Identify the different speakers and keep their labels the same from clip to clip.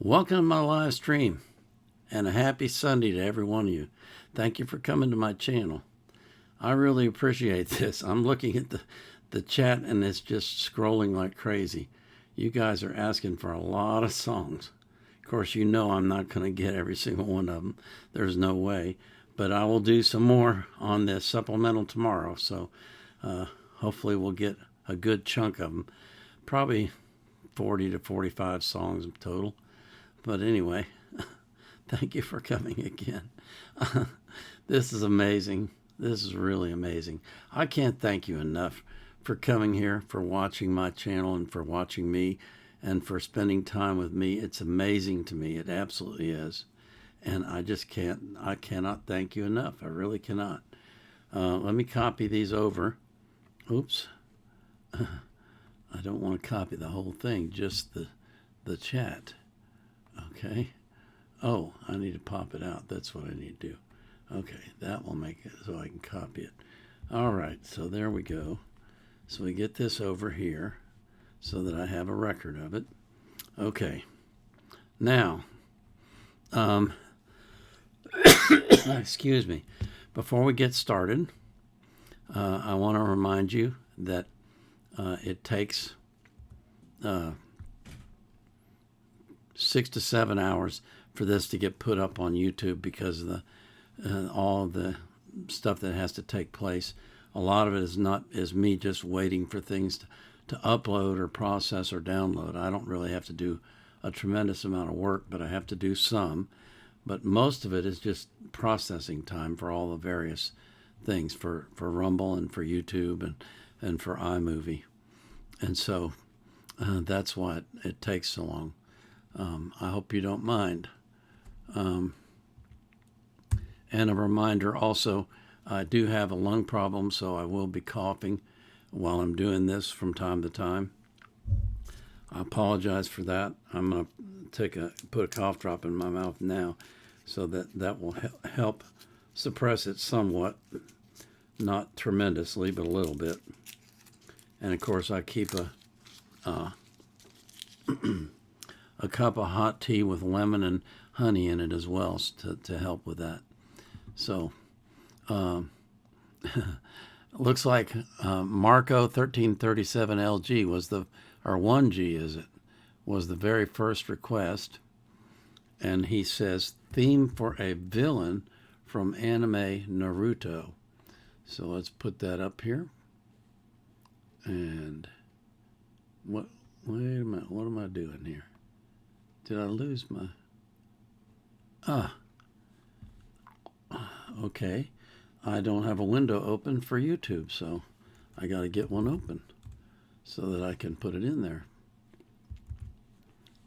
Speaker 1: Welcome to my live stream, and a happy Sunday to every one of you. Thank you for coming to my channel. I really appreciate this. I'm looking at the chat, and it's just scrolling like crazy. You guys are asking for a lot of songs. Of course, you know I'm not going to get every single one of them. There's no way. But I will do some more on this supplemental tomorrow, so hopefully we'll get a good chunk of them. Probably 40 to 45 songs in total. But anyway, thank you for coming again. This is amazing. This is really amazing. I can't thank you enough for coming here, for watching my channel, and for watching me, and for spending time with me. It's amazing to me. It absolutely is. And I cannot thank you enough. I really cannot. Let me copy these over. Oops. I don't want to copy the whole thing, just the chat. Okay. Oh, I need to pop it out. That's what I need to do. Okay, that will make it so I can copy it. All right, so there we go. So we get this over here so that I have a record of it. Okay. Now, excuse me. Before we get started, I want to remind you that it takes 6 to 7 hours for this to get put up on YouTube because of the all of the stuff that has to take place. A lot of it is me just waiting for things to upload or process or download. I don't really have to do a tremendous amount of work, but I have to do some. But most of it is just processing time for all the various things for Rumble and for YouTube and for iMovie. And so that's why it takes so long. I hope you don't mind. And a reminder also, I do have a lung problem, so I will be coughing while I'm doing this from time to time. I apologize for that. I'm going to put a cough drop in my mouth now so that will help suppress it somewhat. Not tremendously, but a little bit. And of course, I keep a cup of hot tea with lemon and honey in it as well to help with that. So, looks like Marco 1337LG was or 1G was the very first request. And he says, theme for a villain from anime Naruto. So let's put that up here. And wait a minute, what am I doing here? Did I lose my... Okay. I don't have a window open for YouTube, so I got to get one open so that I can put it in there.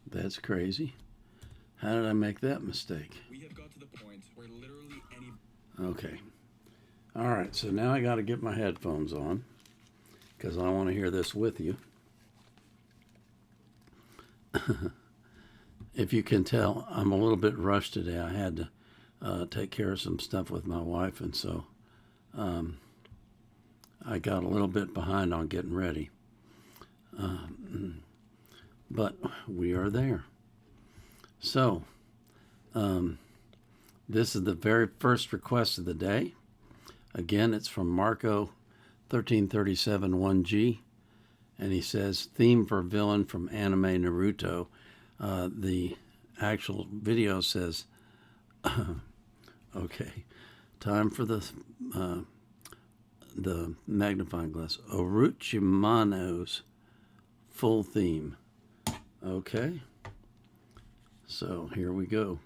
Speaker 1: That's crazy. How did I make that mistake?
Speaker 2: We have got to the point where literally any...
Speaker 1: Okay. All right, so now I got to get my headphones on because I want to hear this with you. If you can tell, I'm a little bit rushed today. I had to take care of some stuff with my wife, and so I got a little bit behind on getting ready. But we are there. So, this is the very first request of the day. Again, it's from Marco 1337 1G, and he says, theme for villain from anime Naruto. The actual video says, okay, time for the magnifying glass. Orochimaru's full theme. Okay, so here we go.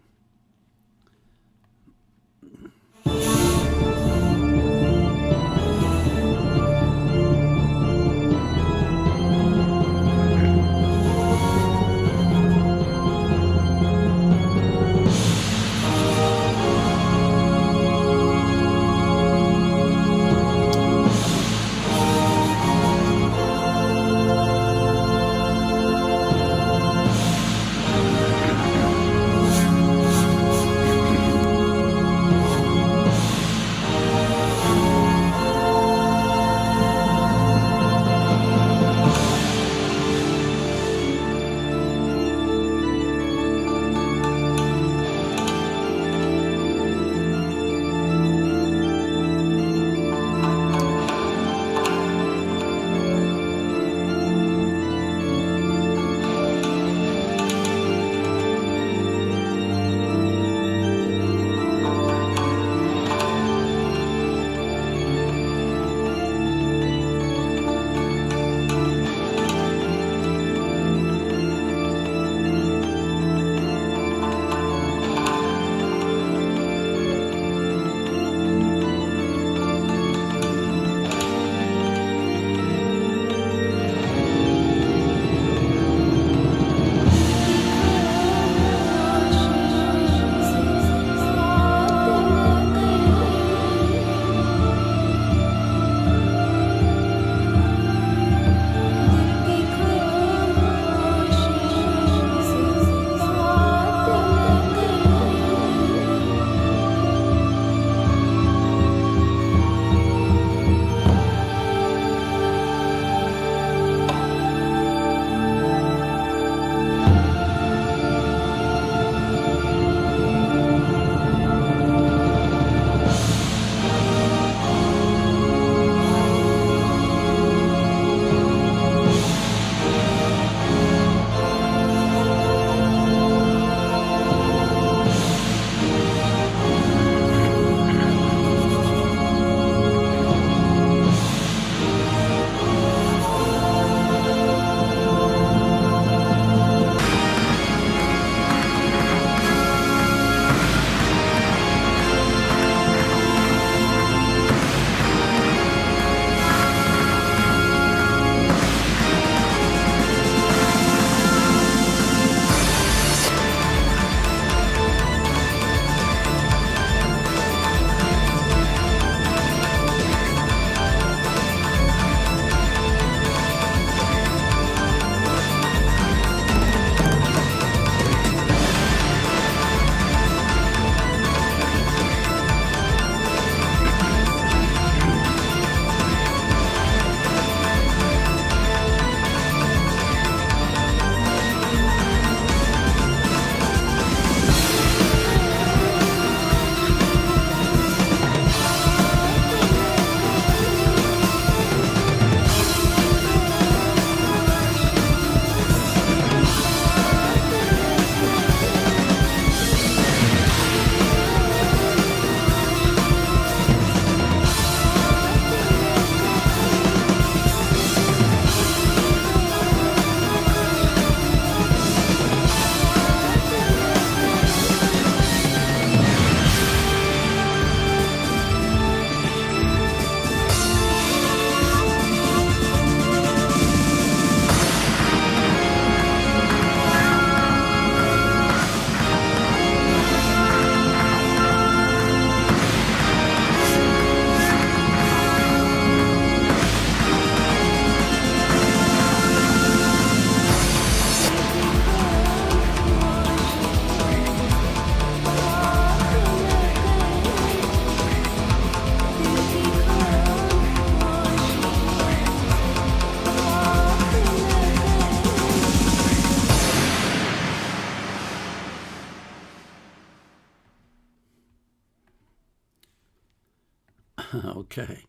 Speaker 1: Okay.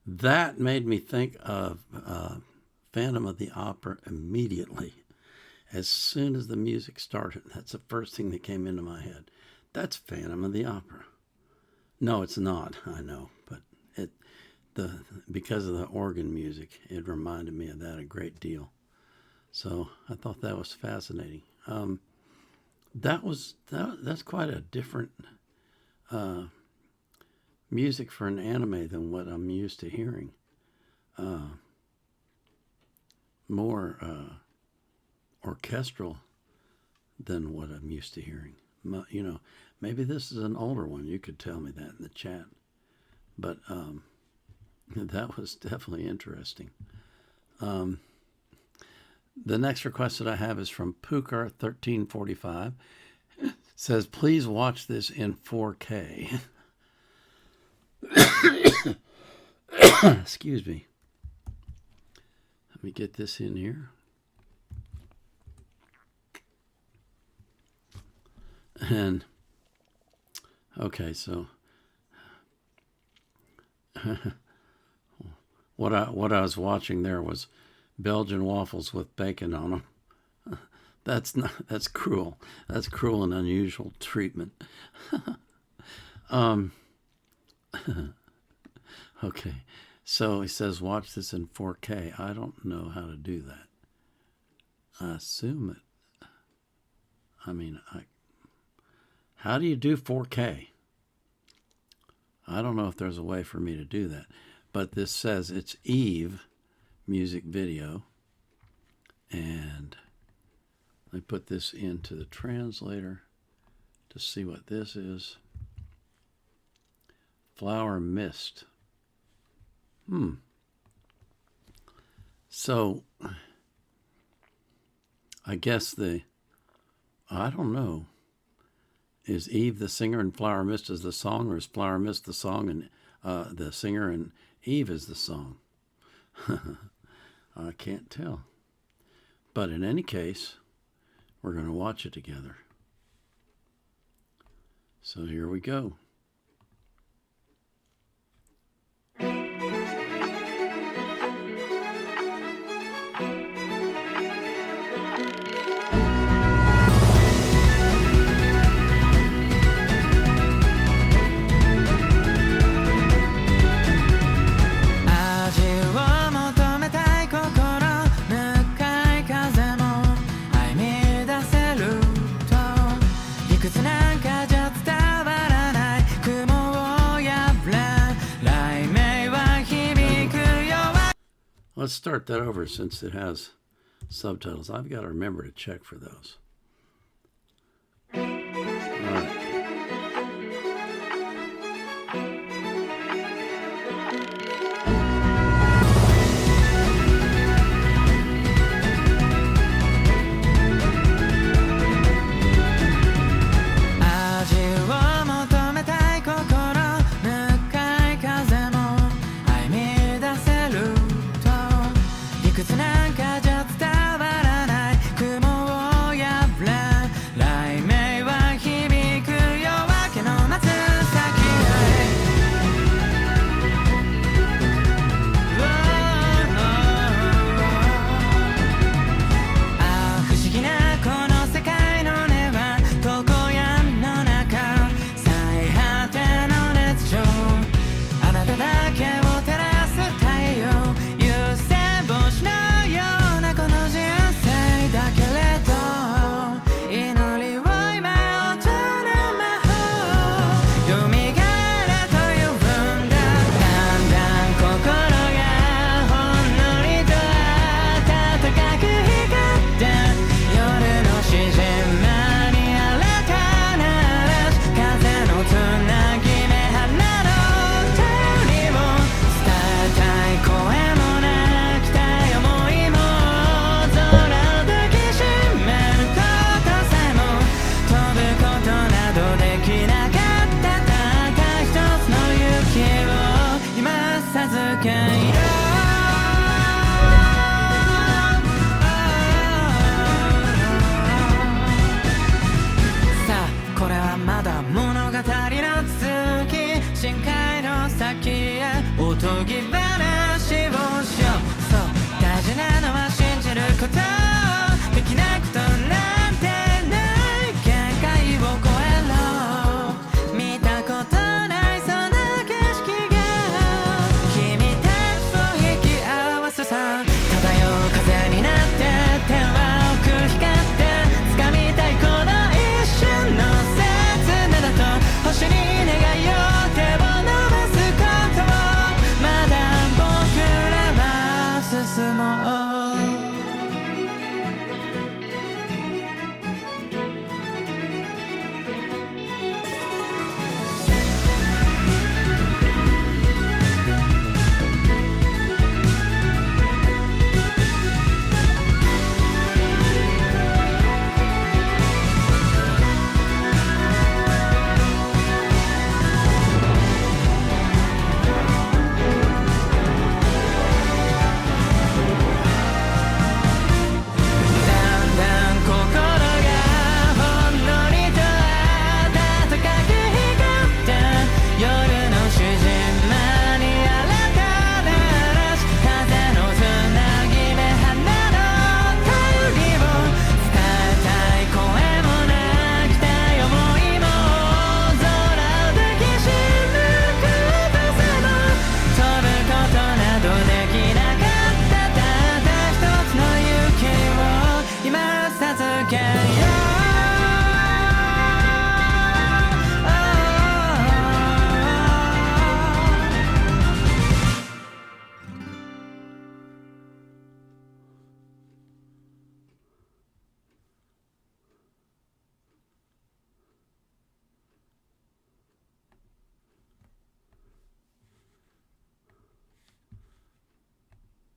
Speaker 1: That made me think of Phantom of the Opera immediately. As soon as the music started, that's the first thing that came into my head. That's Phantom of the Opera. No, it's not, I know, but because of the organ music, it reminded me of that a great deal. So I thought that was fascinating. That's quite a different music for an anime than what I'm used to hearing. More orchestral than what I'm used to hearing. You know, maybe this is an older one. You could tell me that in the chat. But that was definitely interesting. The next request that I have is from Pukar1345. It says, please watch this in 4K. Excuse me. Let me get this in here. And, okay, so what I was watching there was Belgian waffles with bacon on them. That's cruel. That's cruel and unusual treatment. Okay, so he says, watch this in 4K. I don't know how to do that. I assume it. How do you do 4K? I don't know if there's a way for me to do that. But this says it's Eve music video. And I put this into the translator to see what this is. Flower Mist. So, I guess I don't know. Is Eve the singer and Flower Mist is the song, or is Flower Mist the song and the singer and Eve is the song? I can't tell. But in any case, we're going to watch it together. So here we go. Let's start that over since it has subtitles. I've got to remember to check for those. All right. Aquí
Speaker 3: とぎ話をしよう。そう大事なのは信じること。できないことなんてない。限界を超えろ。見たことないそんな景色が君たちと引き合わせさ。漂う風になって天は奥光って掴みたいこの一瞬の刹那だと星に願いを手を伸ばすことをまだ僕らは進もう。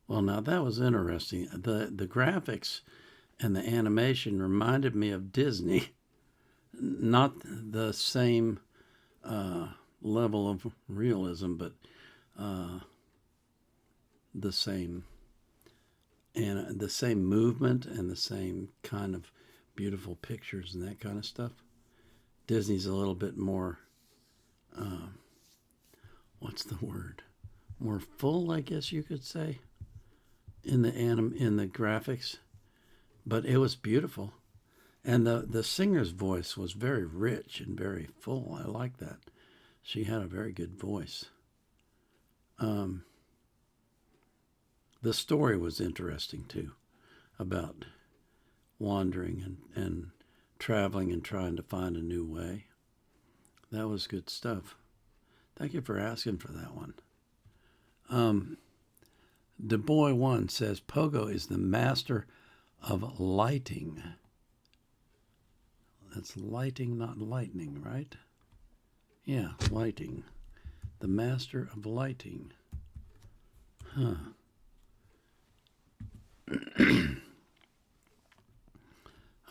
Speaker 1: Well, now that was interesting. The graphics and the animation reminded me of Disney. Not the same level of realism, but the same movement and the same kind of beautiful pictures and that kind of stuff. Disney's a little bit more, what's the word? More full, I guess you could say, in the graphics, but it was beautiful, and the singer's voice was very rich and very full. I like that. She had a very good voice. The story was interesting too, about wandering and traveling and trying to find a new way. That was good stuff. Thank you for asking for that one. Du Bois One says Pogo is the master of lighting. That's lighting, not lightning, right? Yeah, lighting. The master of lighting. Huh.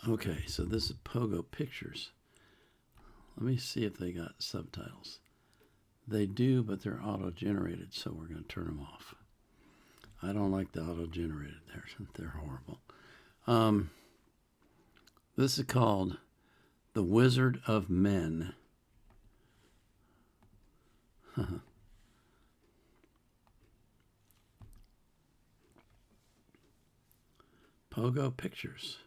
Speaker 1: Okay, so this is Pogo Pictures. Let me see if they got subtitles. They do, but they're auto-generated, so we're going to turn them off. I don't like the auto-generated. They're horrible. This is called The Wizard of Men. Pogo Pictures.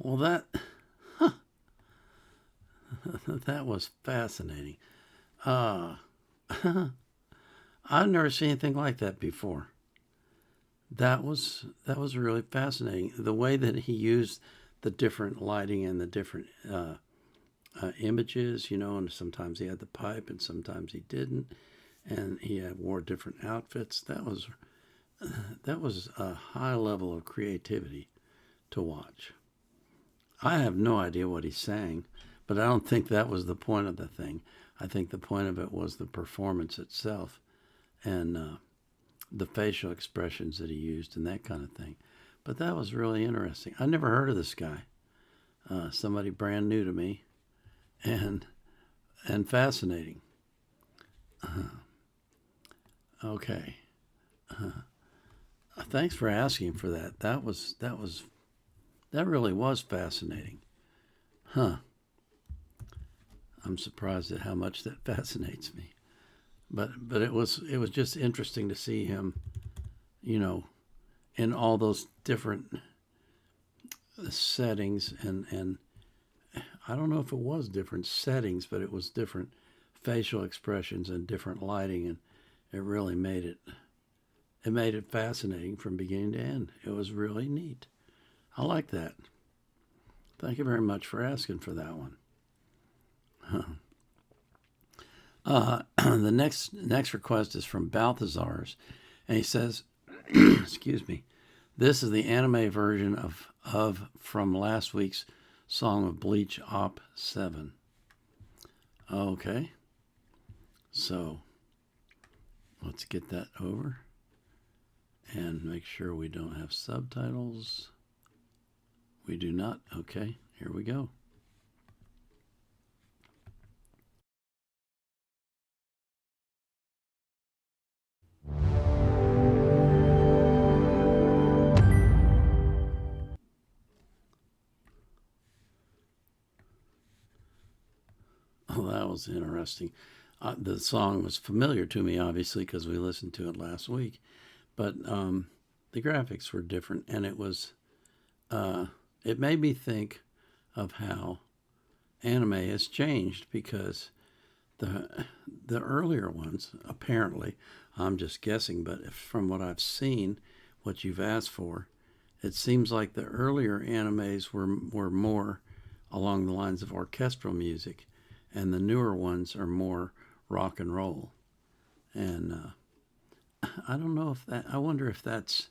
Speaker 1: Well, that was fascinating. I've never seen anything like that before. That was really fascinating. The way that he used the different lighting and the different images, and sometimes he had the pipe and sometimes he didn't, and he wore different outfits. That was a high level of creativity to watch. I have no idea what he sang, but I don't think that was the point of the thing. I think the point of it was the performance itself and the facial expressions that he used and that kind of thing. But that was really interesting. I never heard of this guy. Somebody brand new to me and fascinating. Okay. Thanks for asking for that. That really was fascinating. Huh. I'm surprised at how much that fascinates me. But it was just interesting to see him, in all those different settings and I don't know if it was different settings, but it was different facial expressions and different lighting, and it really made it fascinating from beginning to end. It was really neat. I like that. Thank you very much for asking for that one. The next request is from Balthazar's, and he says, excuse me, this is the anime version of from last week's song of Bleach Op 7. Okay. So let's get that over and make sure we don't have subtitles. We do not. Okay, here we go. Oh, that was interesting. The song was familiar to me, obviously, because we listened to it last week. But the graphics were different, and it was... it made me think of how anime has changed, because the earlier ones, apparently, I'm just guessing, but from what I've seen, what you've asked for, it seems like the earlier animes were more along the lines of orchestral music, and the newer ones are more rock and roll. And I don't know I wonder if that's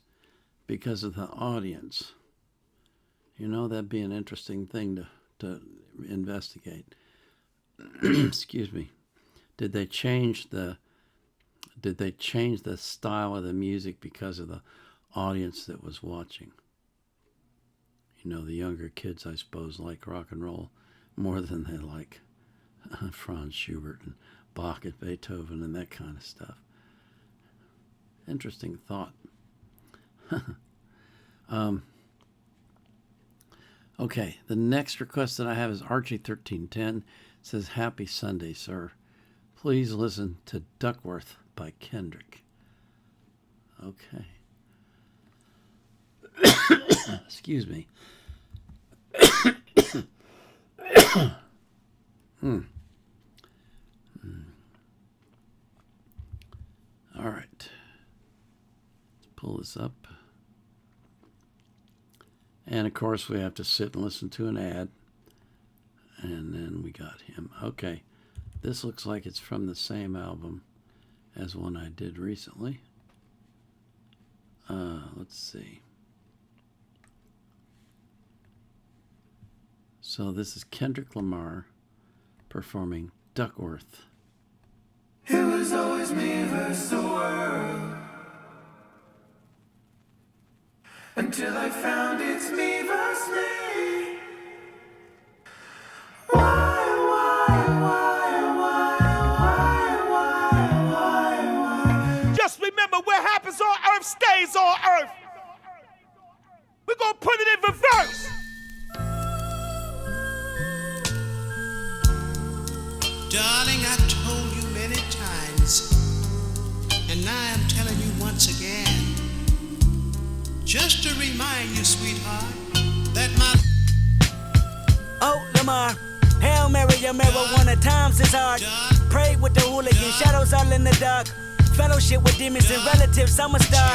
Speaker 1: because of the audience. That'd be an interesting thing to investigate. Excuse me. Did they change the style of the music because of the audience that was watching? The younger kids, I suppose, like rock and roll more than they like Franz Schubert and Bach and Beethoven and that kind of stuff. Interesting thought. Okay, the next request that I have is Archie1310. It says, Happy Sunday, sir. Please listen to Duckworth by Kendrick. Okay. Excuse me. All right. Let's pull this up. And, of course, we have to sit and listen to an ad. And then we got him. Okay. This looks like it's from the same album as one I did recently. Let's see. So this is Kendrick Lamar performing Duckworth.
Speaker 3: It was always me versus the world, until I found it's me versus me. Why?
Speaker 4: Just remember, what happens on earth stays on earth. We're gonna put it in reverse.
Speaker 5: Darling, I told you many times, and now I'm telling you once again, just to remind you, sweetheart, that my
Speaker 3: Lamar. Hail Mary, your marijuana times is hard. Prayed with the hooligan, shadows all in the dark. Fellowship with demons and relatives, I'm a star.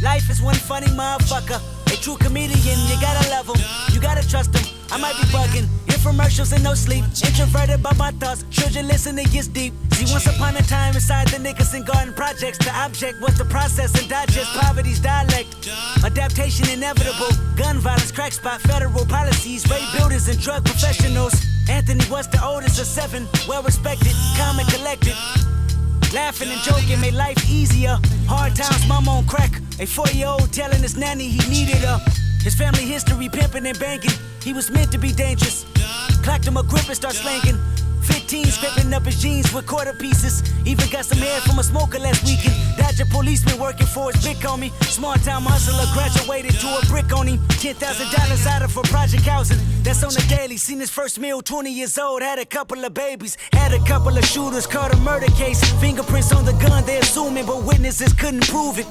Speaker 3: Life is one funny motherfucker. A true comedian, you gotta love him, you gotta trust him. I might be bugging, infomercials and no sleep. Introverted by my thoughts, children listen, it gets deep. See, once upon a time inside the Nicholson Garden projects, the object was to process and digest poverty's dialect. Adaptation inevitable, gun violence, crack spot, federal policies, rape builders and drug professionals. Anthony was the oldest of 7, well respected, calm and collected. Laughing and joking made life easier. Hard times, mama on crack. A 4-year-old telling his nanny he needed her. His family history, pimping and banking. He was meant to be dangerous. Clacked him a grip and start slanking. 15 scraping up his jeans with quarter pieces. Even got some hair from a smoker last weekend. Dodger policeman working for his big homie. Small time hustler graduated to a brick on him. $10,000 out of for project housing. That's on the daily. Seen his first meal, 20 years old. Had a couple of babies. Had a couple of shooters. Caught a murder case. Fingerprints on the gun, they assuming, but witnesses couldn't prove it.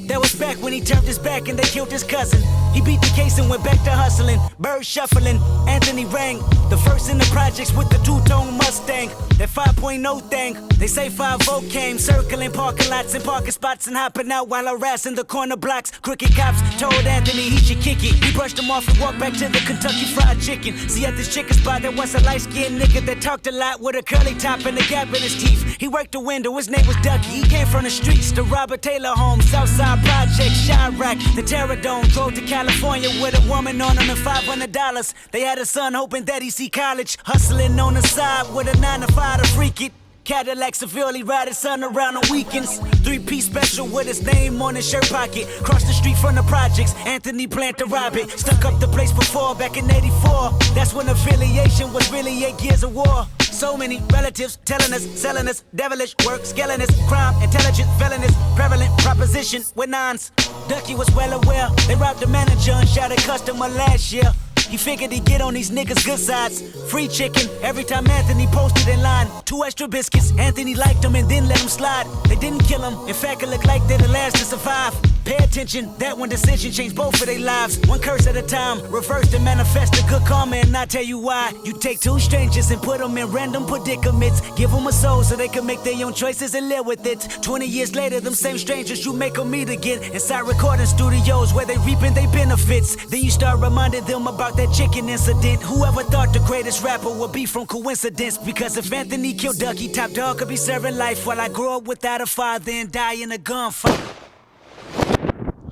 Speaker 3: That was back when he turned his back and they killed his cousin. He beat the case and went back to hustling. Birds shuffling, Anthony rang. The first in the projects with the two-tone Mustang. That 5.0 thing. They say 5-0 came, circling parking lots and parking spots and hopping out while harassing the corner blocks. Crooked cops told Anthony he should kick it. He brushed him off and walked back to the Kentucky Fried Chicken. See, at this chicken spot there was a light-skinned nigga that talked a lot with a curly top and a gap in his teeth. He worked the window, his name was Ducky. He came from the streets, the Robert Taylor home, Southside Project, Chirac, the Terror Dome. Drove to California with a woman on him and $500. They had a son hoping that he'd see college. Hustling on the side with a 9-to-5 to freak it. Cadillac severely ride his son around on weekends. 3-piece special with his name on his shirt pocket. Cross the street from the projects, Anthony planned to rob it. Stuck up the place before, back in 84. That's when affiliation was really 8 years of war. So many relatives telling us, selling us, devilish work, scaling us, crime, intelligent, felonious, prevalent proposition with nines. Ducky was well aware, they robbed the manager and shot a customer last year. He figured he'd get on these niggas' good sides. Free chicken every time Anthony posted in line. 2 extra biscuits, Anthony liked them and then let them slide. They didn't kill him, in fact it looked like they're the last to survive. Pay attention, that one decision changed both of their lives. One curse at a time, reverse and manifest a good karma, and I tell you why. You take 2 strangers and put them in random predicaments. Give them a soul so they can make their own choices and live with it. 20 years later, them same strangers you make them meet again inside recording studios where they reaping their benefits. Then you start reminding them about that chicken incident. Whoever thought the greatest rapper would be from coincidence? Because if Anthony killed Ducky, Top Dog could be serving life while I grow up without a father and die in a gunfight.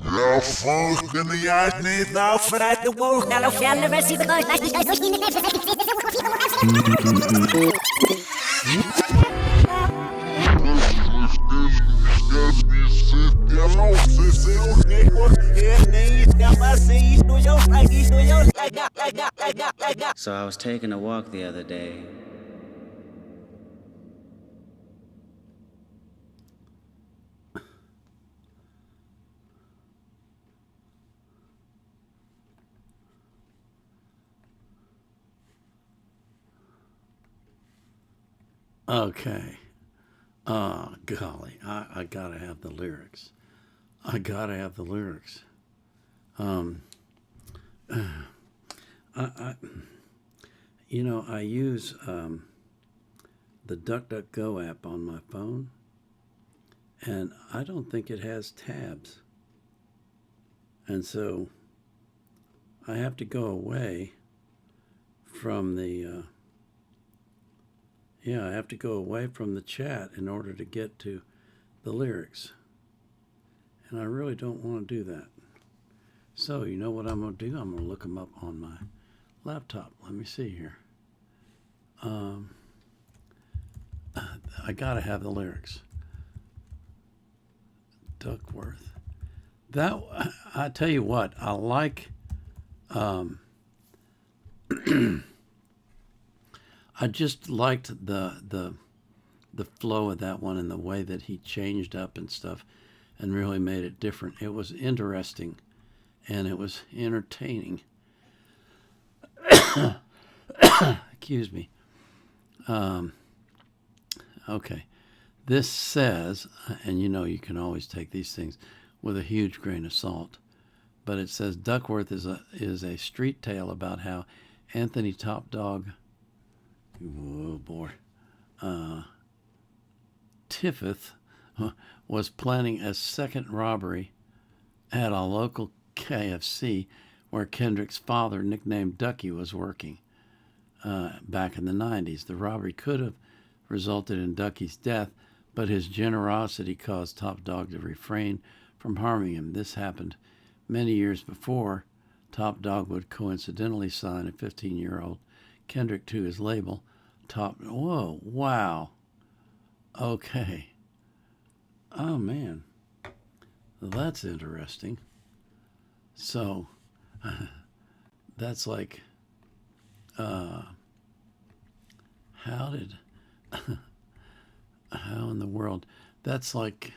Speaker 6: Jag fucking jag need now
Speaker 3: For that the world, now
Speaker 7: So I was taking a walk the other day.
Speaker 1: Okay. Oh, golly. I gotta have the lyrics. I use the DuckDuckGo app on my phone, and I don't think it has tabs. And so I have to go away from the chat in order to get to the lyrics. And I really don't want to do that. So you know what I'm going to do? I'm going to look them up on my laptop. Let me see here. I got to have the lyrics. Duckworth. That, I tell you what, I like... I just liked the flow of that one and the way that he changed up and stuff and really made it different. It was interesting and it was entertaining. Excuse me. Okay. This says, and you know you can always take these things with a huge grain of salt, but it says Duckworth is a street tale about how Anthony Top Dog, oh boy, Tiffith was planning a second robbery at a local KFC where Kendrick's father, nicknamed Ducky, was working back in the 90s. The robbery could have resulted in Ducky's death, but his generosity caused Top Dog to refrain from harming him. This happened many years before Top Dog would coincidentally sign a 15-year-old Kendrick to his label. Whoa, wow. Okay. Oh, man. Well, that's interesting. So, that's like, how in the world? That's like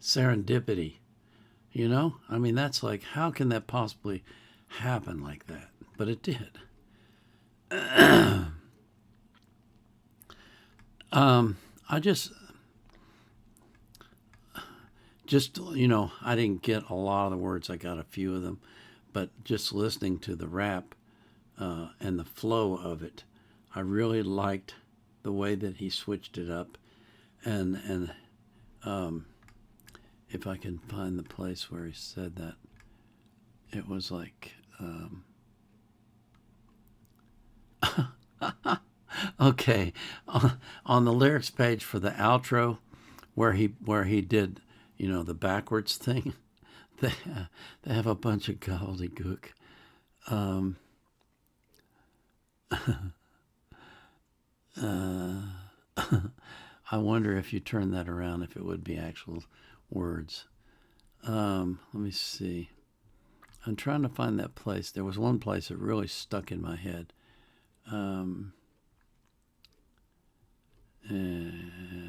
Speaker 1: serendipity, you know? I mean, that's like, how can that possibly happen like that? But it did. I just, you know, I didn't get a lot of the words. I got a few of them, but just listening to the rap and the flow of it, I really liked the way that he switched it up. And if I can find the place where he said that, it was like, okay, on the lyrics page for the outro, where he did, you know, the backwards thing, they have a bunch of gobbledygook. I wonder if you turn that around, if it would be actual words. Let me see. I'm trying to find that place. There was one place that really stuck in my head.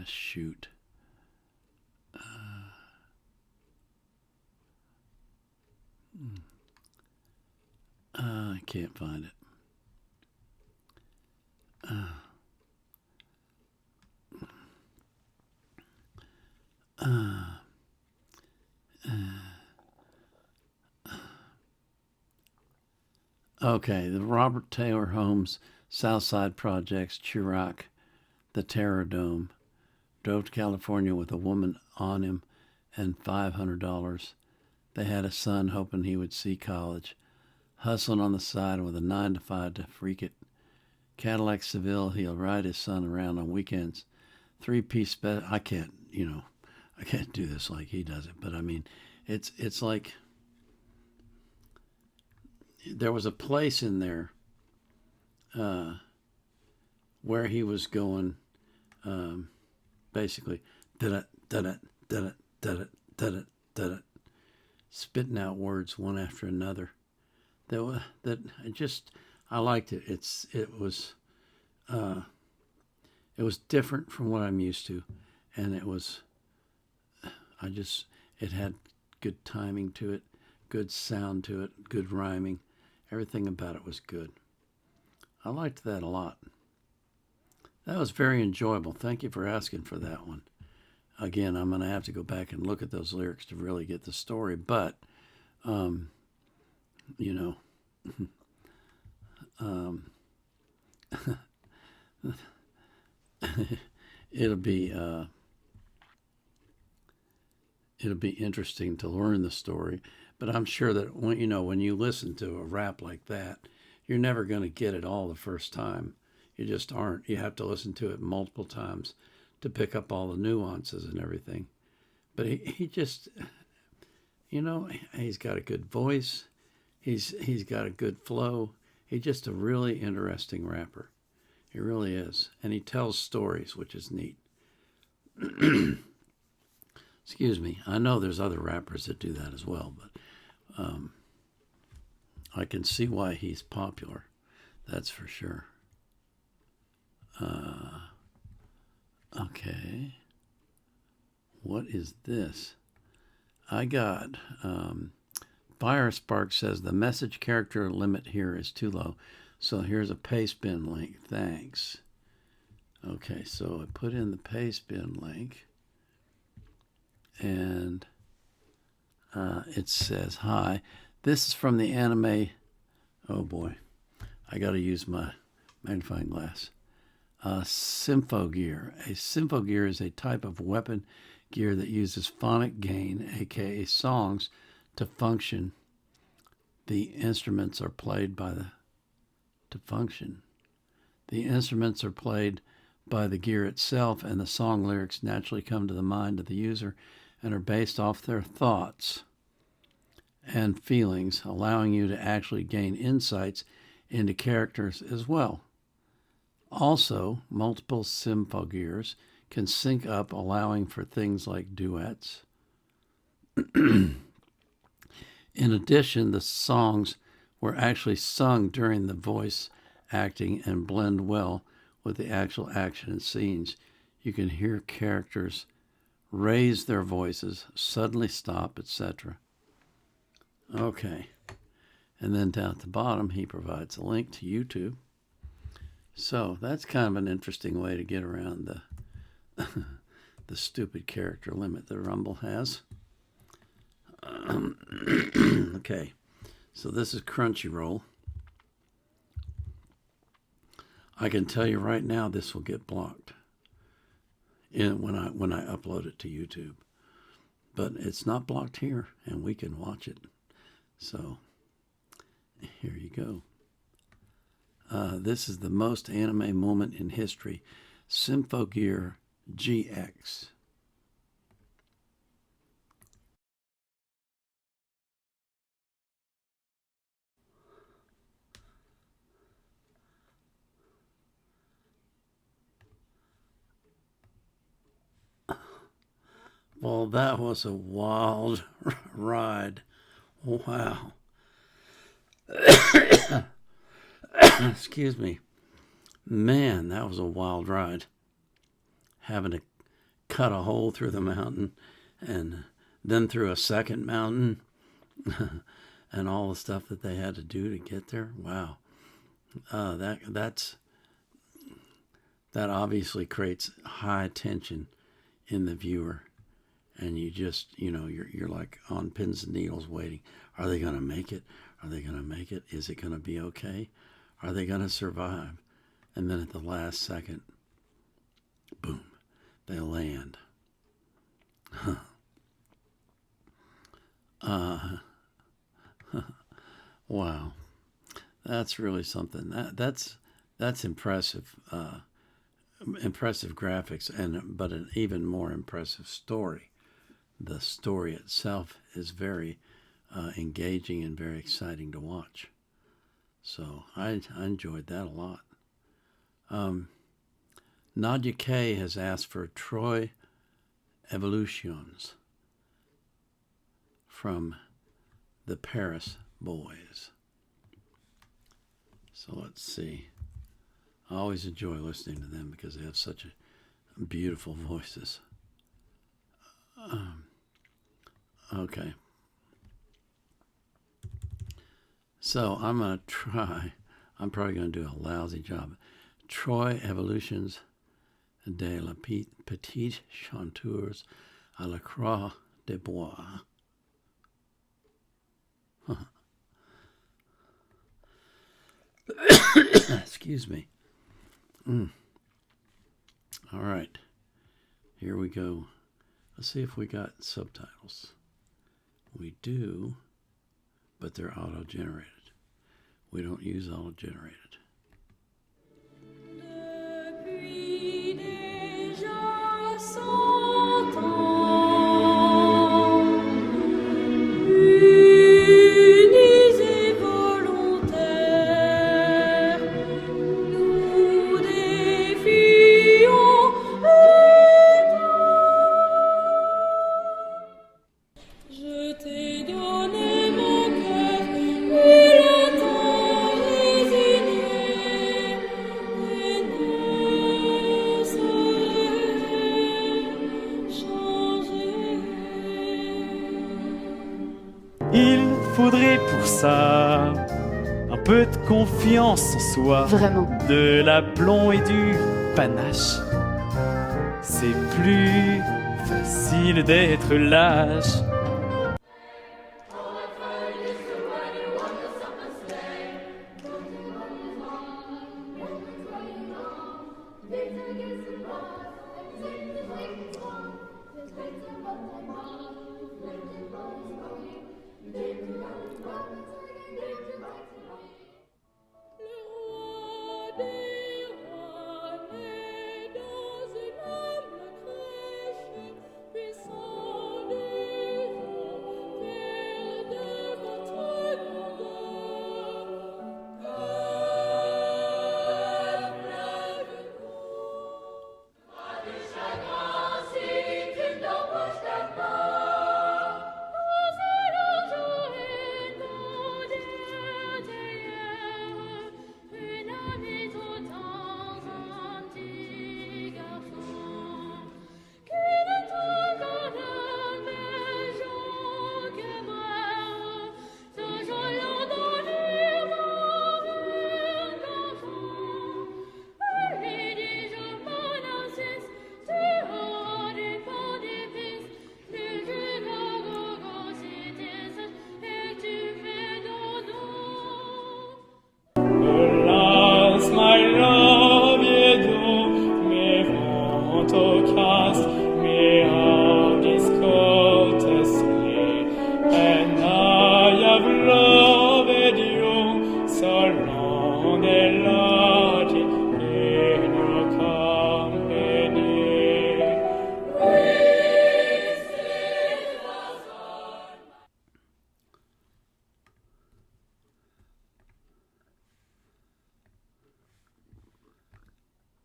Speaker 1: Shoot. I can't find it. Okay, the Robert Taylor Holmes Southside Projects, Chirac, the Terror Dome, drove to California with a woman on him and $500. They had a son hoping he would see college, hustling on the side with a 9-to-5 to freak it. Cadillac Seville, he'll ride his son around on weekends. 3-piece I can't do this like he does it, but I mean, it's like there was a place in there where he was going, basically, spitting out words one after another. I liked it. It was different from what I'm used to, and it had good timing to it, good sound to it, good rhyming. Everything about it was good. I liked that a lot. That was very enjoyable. Thank you for asking for that one. Again, I'm going to have to go back and look at those lyrics to really get the story, but, you know, it'll be interesting to learn the story. But I'm sure that when you listen to a rap like that, you're never going to get it all the first time. You just aren't. You have to listen to it multiple times to pick up all the nuances and everything. But he just, you know, he's got a good voice. He's got a good flow. He's just a really interesting rapper. He really is. And he tells stories, which is neat. Excuse me. I know there's other rappers that do that as well, but I can see why he's popular. That's for sure. Okay. What is this? I got Fire Spark says the message character limit here is too low. So here's a Pastebin link. Thanks. Okay, so I put in the Pastebin link. And it says, hi, this is from the anime Oh boy, I got to use my magnifying glass. Symphogear. A symphogear is a type of weapon gear that uses phonic gain, aka songs, to function. The instruments are played by the gear itself, and the song lyrics naturally come to the mind of the user and are based off their thoughts and feelings, allowing you to actually gain insights into characters as well. Also, multiple symphogears can sync up, allowing for things like duets. In addition, the songs were actually sung during the voice acting and blend well with the actual action and scenes. You can hear characters raise their voices, suddenly stop, etc. Okay. And then down at the bottom, he provides a link to YouTube. So that's kind of an interesting way to get around the stupid character limit that Rumble has. Okay, so this is Crunchyroll. I can tell you right now, this will get blocked when I upload it to YouTube, but it's not blocked here, and we can watch it. So here you go. This is the most anime moment in history. Symphogear GX. Well, that was a wild ride. Wow. Excuse me. Man, that was a wild ride. Having to cut a hole through the mountain and then through a second mountain and all the stuff that they had to do to get there. Wow. That obviously creates high tension in the viewer. And you just, you're like on pins and needles waiting. Are they going to make it? Are they going to make it? Is it going to be okay? Are they going to survive? And then at the last second, boom, they land. Wow. That's really something. That's impressive. Impressive graphics, but an even more impressive story. The story itself is very engaging and very exciting to watch. So I enjoyed that a lot. Nadia K has asked for Trois, Évolutions from the Paris Boys. So let's see. I always enjoy listening to them because they have such beautiful voices. Okay. So I'm going to try. I'm probably going to do a lousy job. Trois Évolutions de la Petite Chanteuse à la Croix de Bois. Excuse me. All right. Here we go. Let's see if we got subtitles. We do, but they're auto-generated. We don't use auto-generated.
Speaker 8: Un peu de confiance en soi.
Speaker 9: Vraiment.
Speaker 8: De l'aplomb et du panache. C'est plus facile d'être lâche.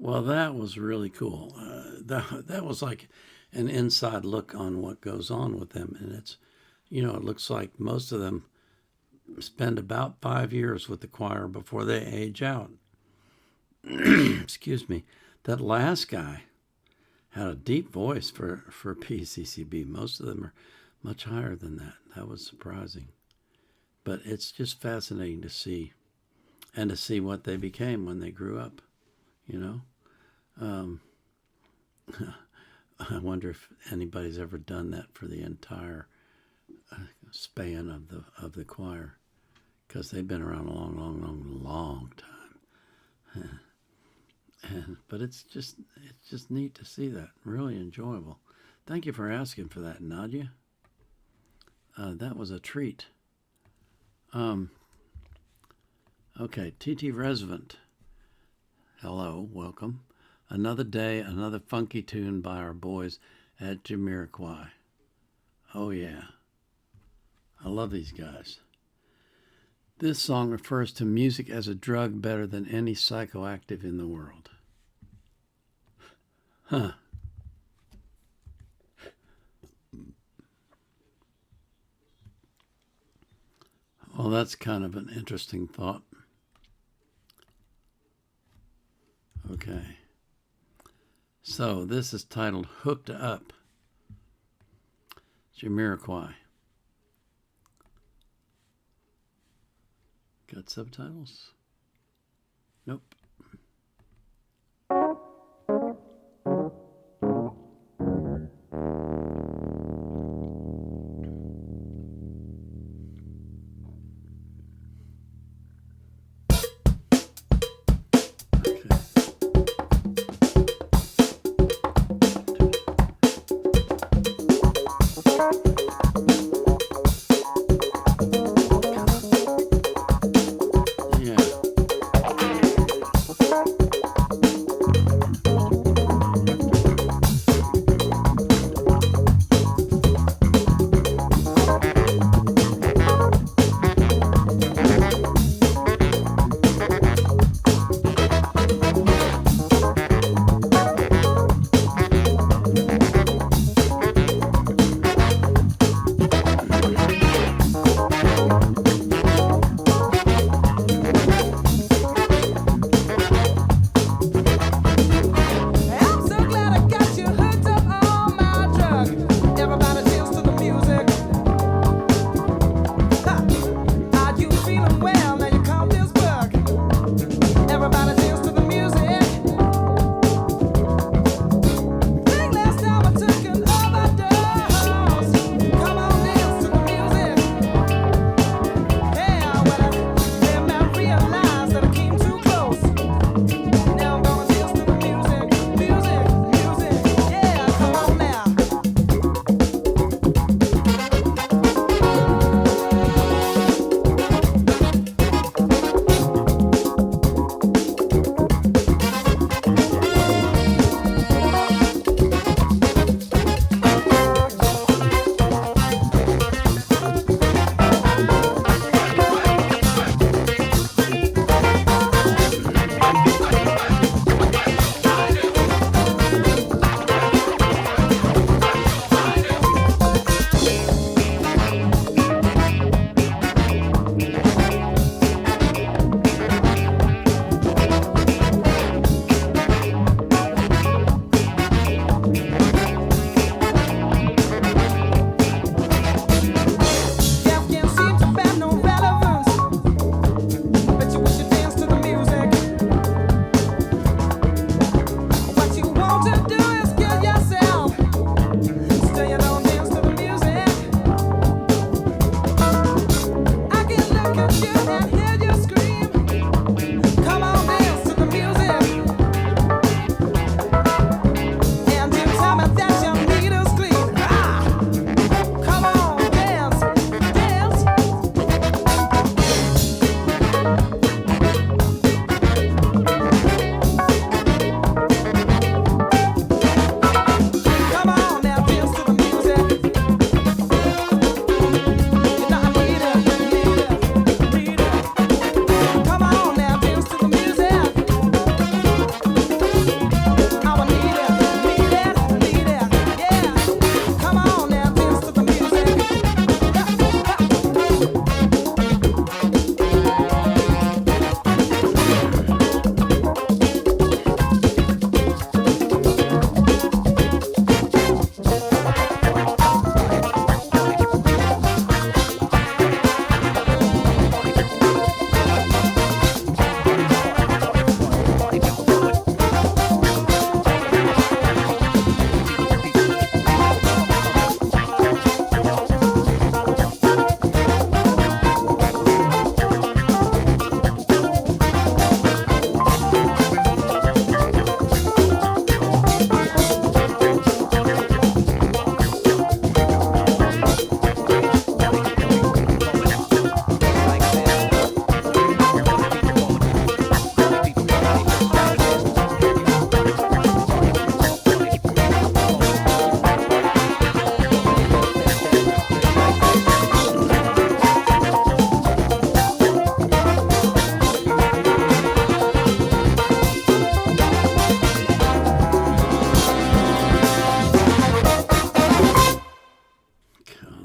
Speaker 1: Well, that was really cool. That was like an inside look on what goes on with them. And it's, it looks like most of them spend about 5 years with the choir before they age out. Excuse me. That last guy had a deep voice for PCCB. Most of them are much higher than that. That was surprising. But it's just fascinating to see, and to see what they became when they grew up, I wonder if anybody's ever done that for the entire span of the choir, because they've been around a long time. But it's just neat to see that. Really enjoyable. Thank you for asking for that, Nadia. That was a treat. Okay, TT Resident. Hello, welcome. Another day, another funky tune by our boys at Jamiroquai. Oh yeah, I love these guys. This song refers to music as a drug better than any psychoactive in the world. Huh. Well, that's kind of an interesting thought. Okay. So this is titled Hooked Up. Jamiroquai. Got subtitles? Nope.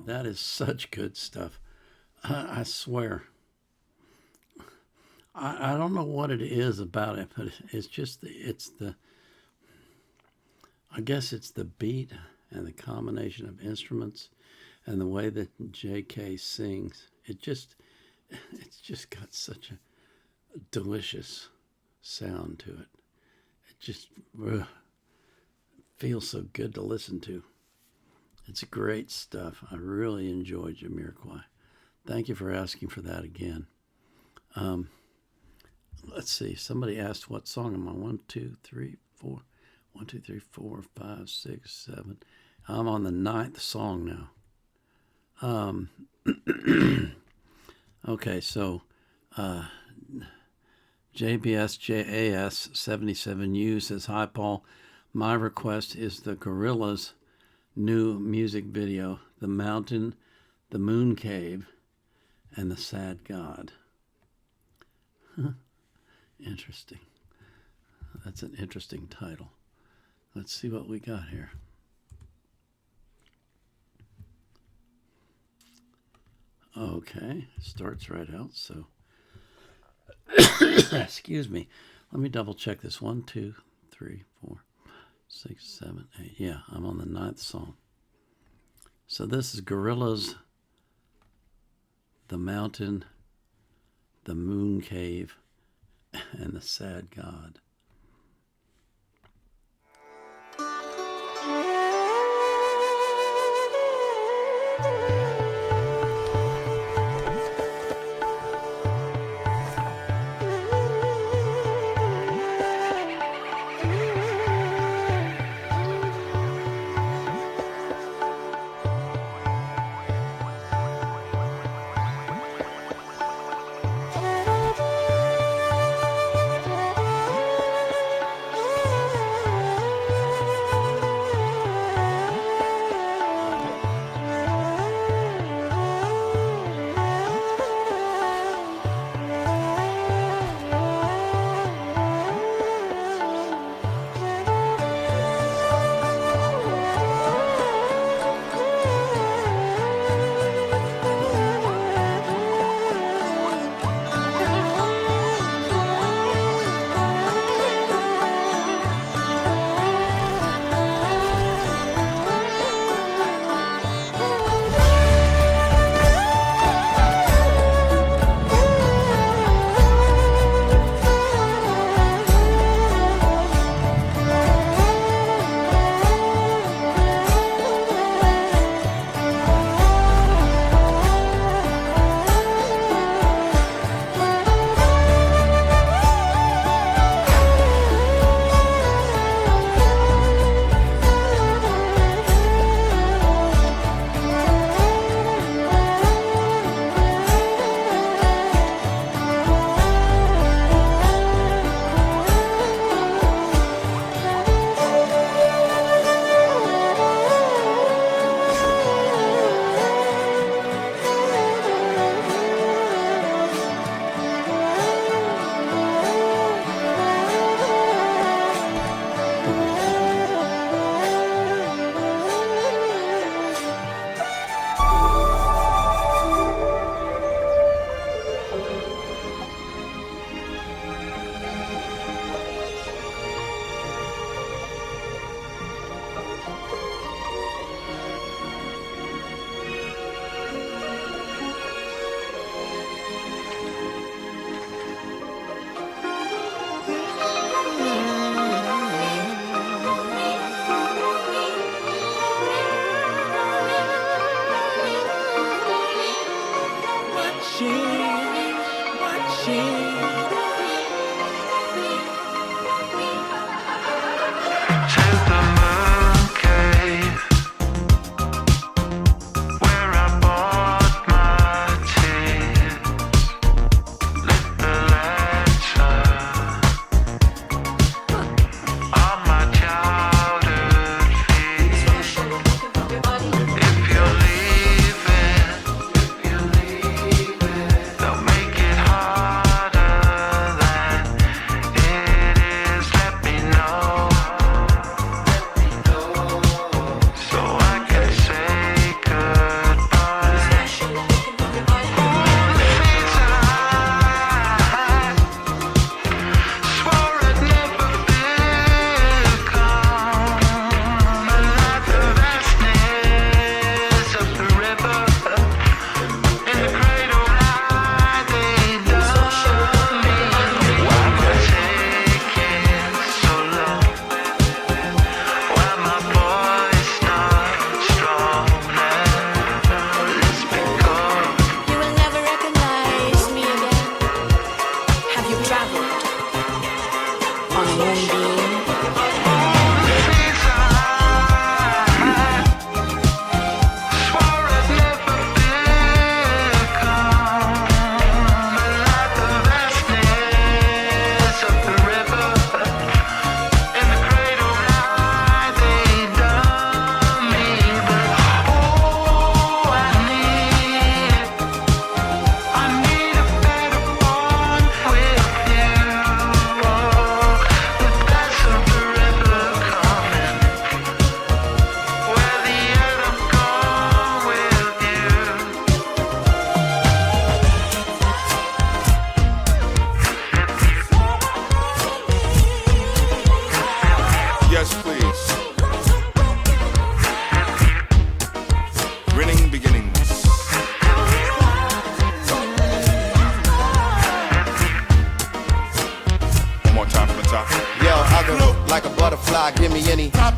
Speaker 1: That is such good stuff. I swear. I don't know what it is about it, but it's just I guess it's the beat and the combination of instruments and the way that JK sings. It's just got such a delicious sound to it. It just feels so good to listen to. It's great stuff. I really enjoy Jamiroquai. Thank you for asking for that again. Let's see. Somebody asked what song am I? 1, 2, 3, 4. 1, 2, 3, 4, 5, 6, 7. I'm on the 9th song now. Okay, so JBSJAS 77U says, "Hi Paul, my request is the Gorillaz new music video, The Mountain, the Moon Cave, and the Sad God." Interesting. That's an interesting title. Let's see what we got here. Okay, starts right out, so excuse me. Let me double check this. 1, 2, 3, 4, 6, 7, 8. Yeah, I'm on the 9th song. So this is Gorillaz, The Mountain, the Moon Cave, and the Sad God.
Speaker 3: Don't make it harder.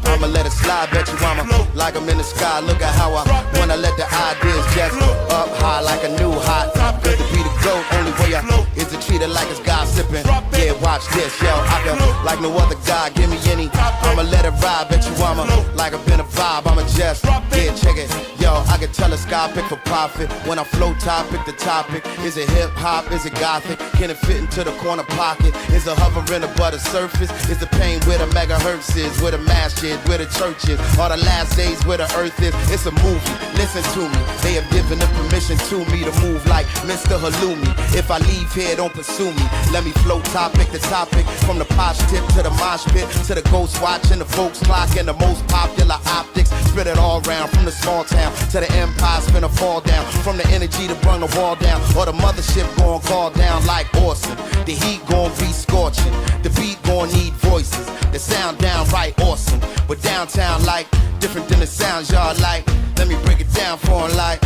Speaker 9: I'ma let it slide, bet you I'ma like I'm in the sky. Look at how I wanna let the ideas just up high like a new hot. Cause to be the GOAT, only way I is to treat it like it's gossiping. Yeah, watch this, yo, I can like no other guy, give me any. I'ma let it ride, bet you I'ma like I've been a vibe. I'ma just, yeah, check it. Yo, I can tell a sky pick for profit. When I flow top, pick the topic. Is it hip hop? Is it gothic? Can it fit into the corner pocket? Is it hovering above the surface? Is the pain where the megahertz is? Where the mass is? Where the church is? Are the last days where the earth is? It's a movie, listen to me. They have given the permission to me to move like Mr. Halloumi. If I leave here, don't pursue me. Let me flow topic to topic. From the posh tip to the mosh pit, to the ghost watch and the folks clock and the most popular optics. Spread it all around from the small town to the empire, spin a fall down. From the energy to bring the wall down, or the mothership gon' call down like awesome. The heat gon' be scorching, the beat gon' need voices. The sound downright awesome, but downtown like different than the sounds y'all like. Let me break it down for 'em like,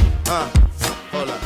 Speaker 9: hold up.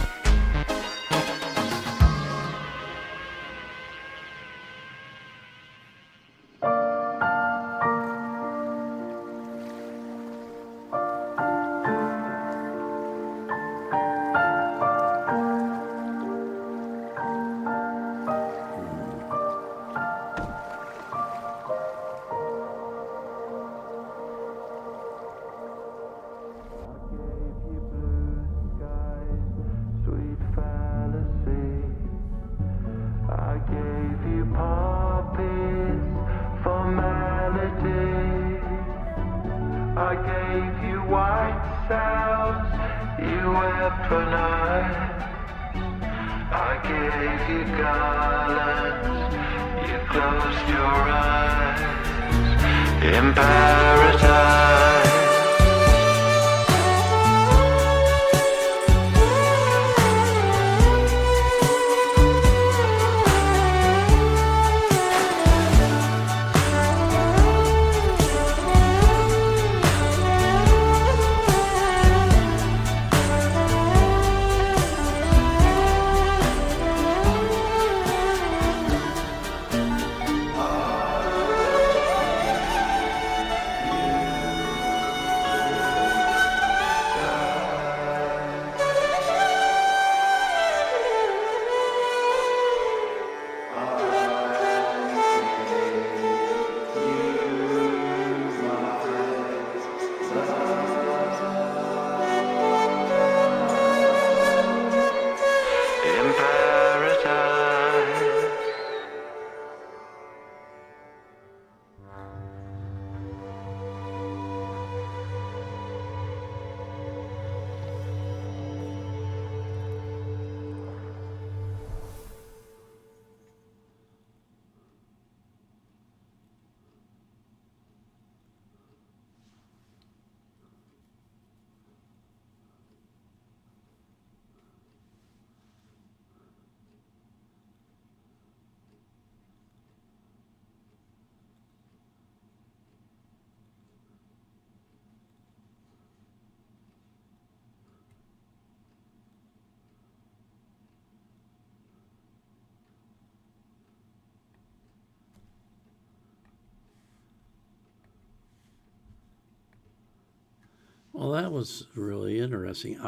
Speaker 1: Well, that was really interesting.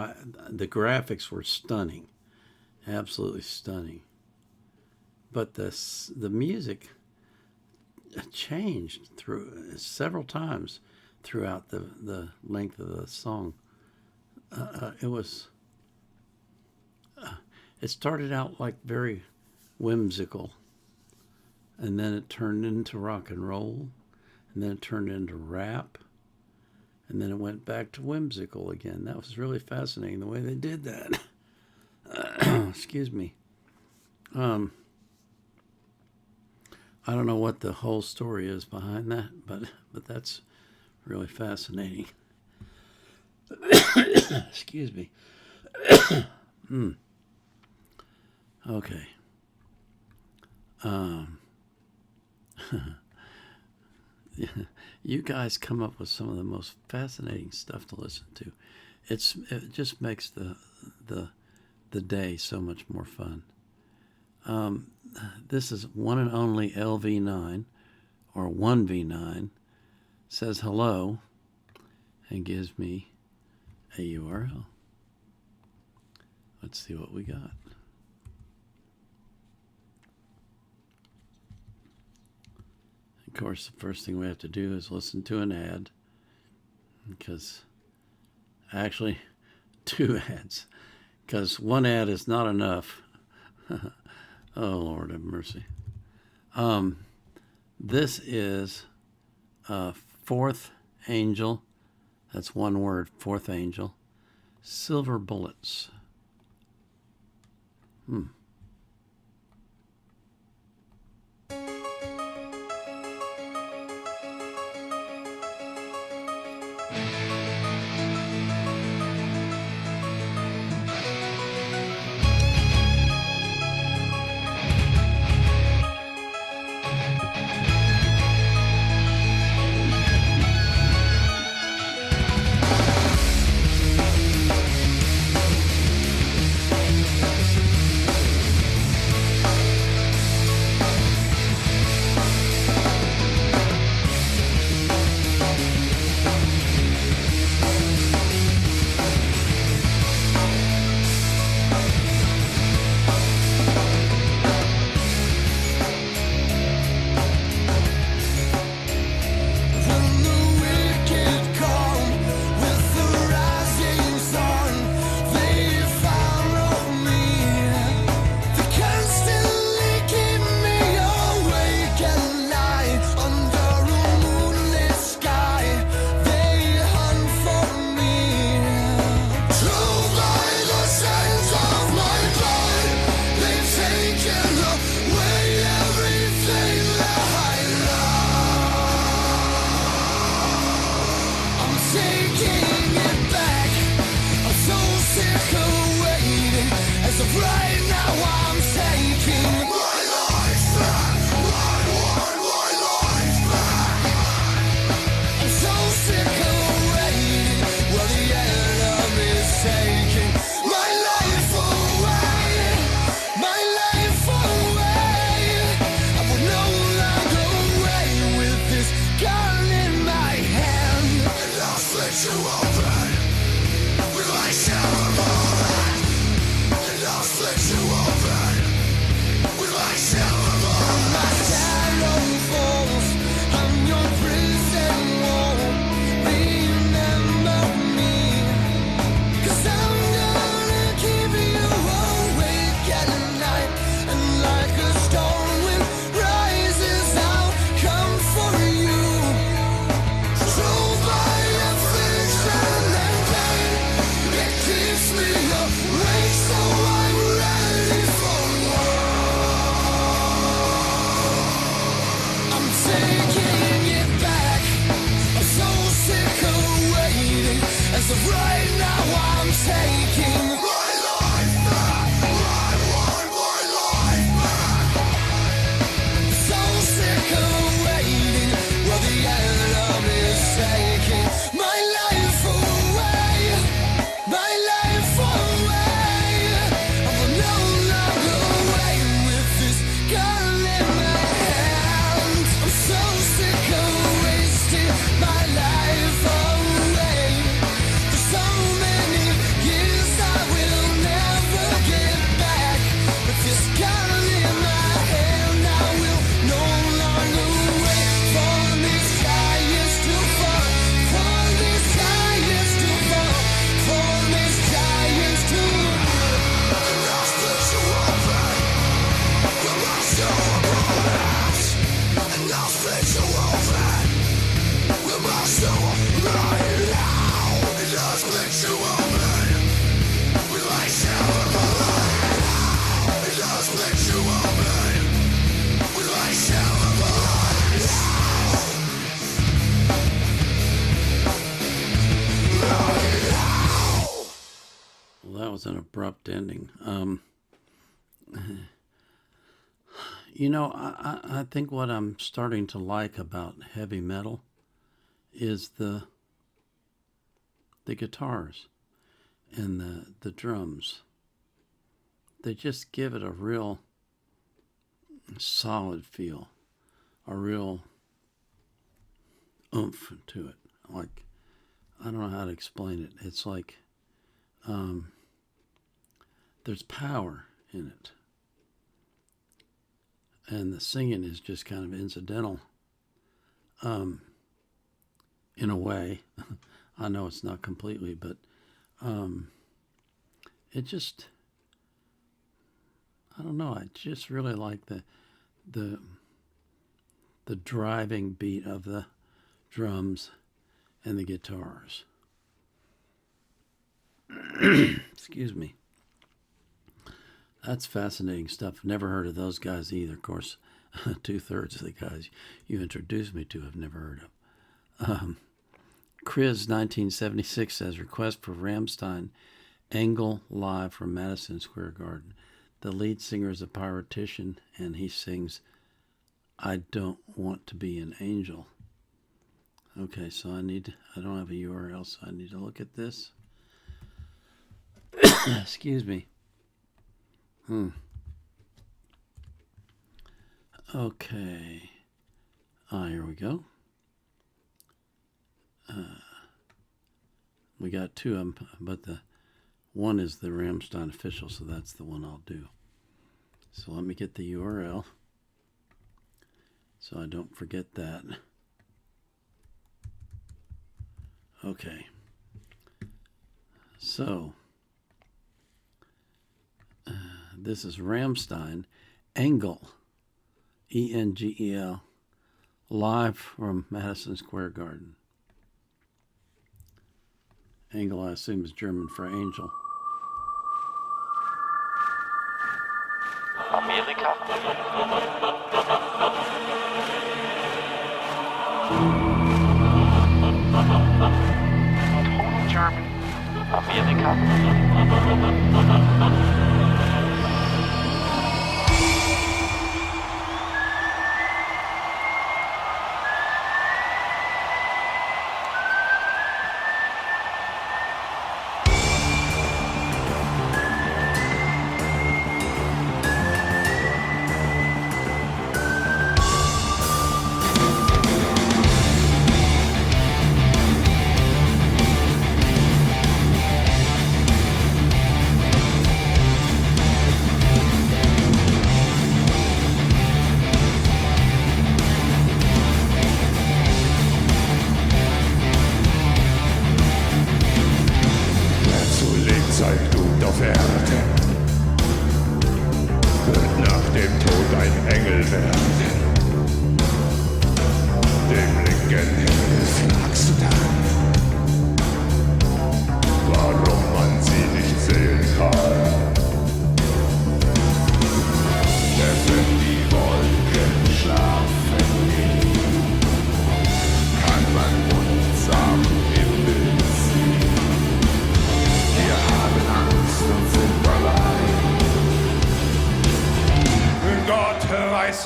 Speaker 1: The graphics were stunning, absolutely stunning. But the music changed through several times throughout the length of the song. It started out like very whimsical, and then it turned into rock and roll, and then it turned into rap. And then it went back to whimsical again. That was really fascinating, the way they did that. Excuse me. I don't know what the whole story is behind that, but that's really fascinating. Excuse me. Okay. You guys come up with some of the most fascinating stuff to listen to. It just makes the day so much more fun. This is one and only LV9 or 1V9 says hello and gives me a URL. Let's see what we got. Of course, the first thing we have to do is listen to an ad, because actually 2 ads, because 1 ad is not enough. Oh, Lord have mercy. This is ForthAngel. That's one word, ForthAngel. Silver Bullets. An abrupt ending. You know, I think what I'm starting to like about heavy metal is the guitars and the drums. They just give it a real solid feel, a real oomph to it. Like, I don't know how to explain it. It's like there's power in it. And the singing is just kind of incidental in a way. I know it's not completely, but it just, I don't know. I just really like the driving beat of the drums and the guitars. Excuse me. That's fascinating stuff. Never heard of those guys either. Of course, 2/3 of the guys you introduced me to I've never heard of. Chris 1976 says, request for Rammstein, Engel live from Madison Square Garden. The lead singer is a pyrotician, and he sings, I don't want to be an angel. Okay, so I don't have a URL, so I need to look at this. Excuse me. Okay. Here we go. We got two of them, but the one is the Rammstein official, so that's the one I'll do. So let me get the URL so I don't forget that. Okay. So this is Rammstein, Engel, Engel, live from Madison Square Garden. Engel, I assume, is German for angel.
Speaker 10: Amerika. Total German. Amerika.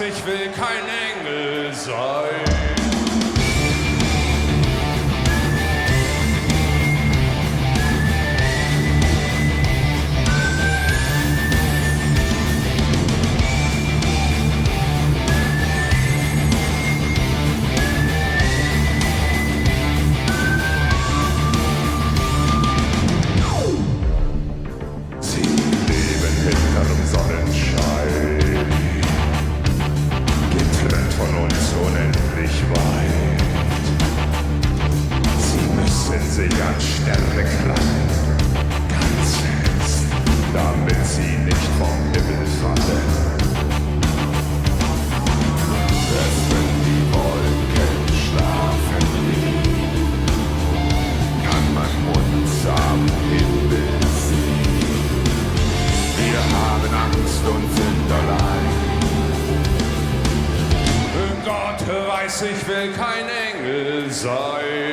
Speaker 11: Ich will kein Engel sein. Sie leben hinterm Sonnenschein, getrennt von uns unendlich weit. Sie müssen sich an Sterne krallen, ganz fest, damit sie nicht vom Himmel fallen. Erst wenn die Wolken schlafen liegen, kann man uns am Himmel sehen. Wir haben Angst und sind allein. Gott weiß, ich will kein Engel sein.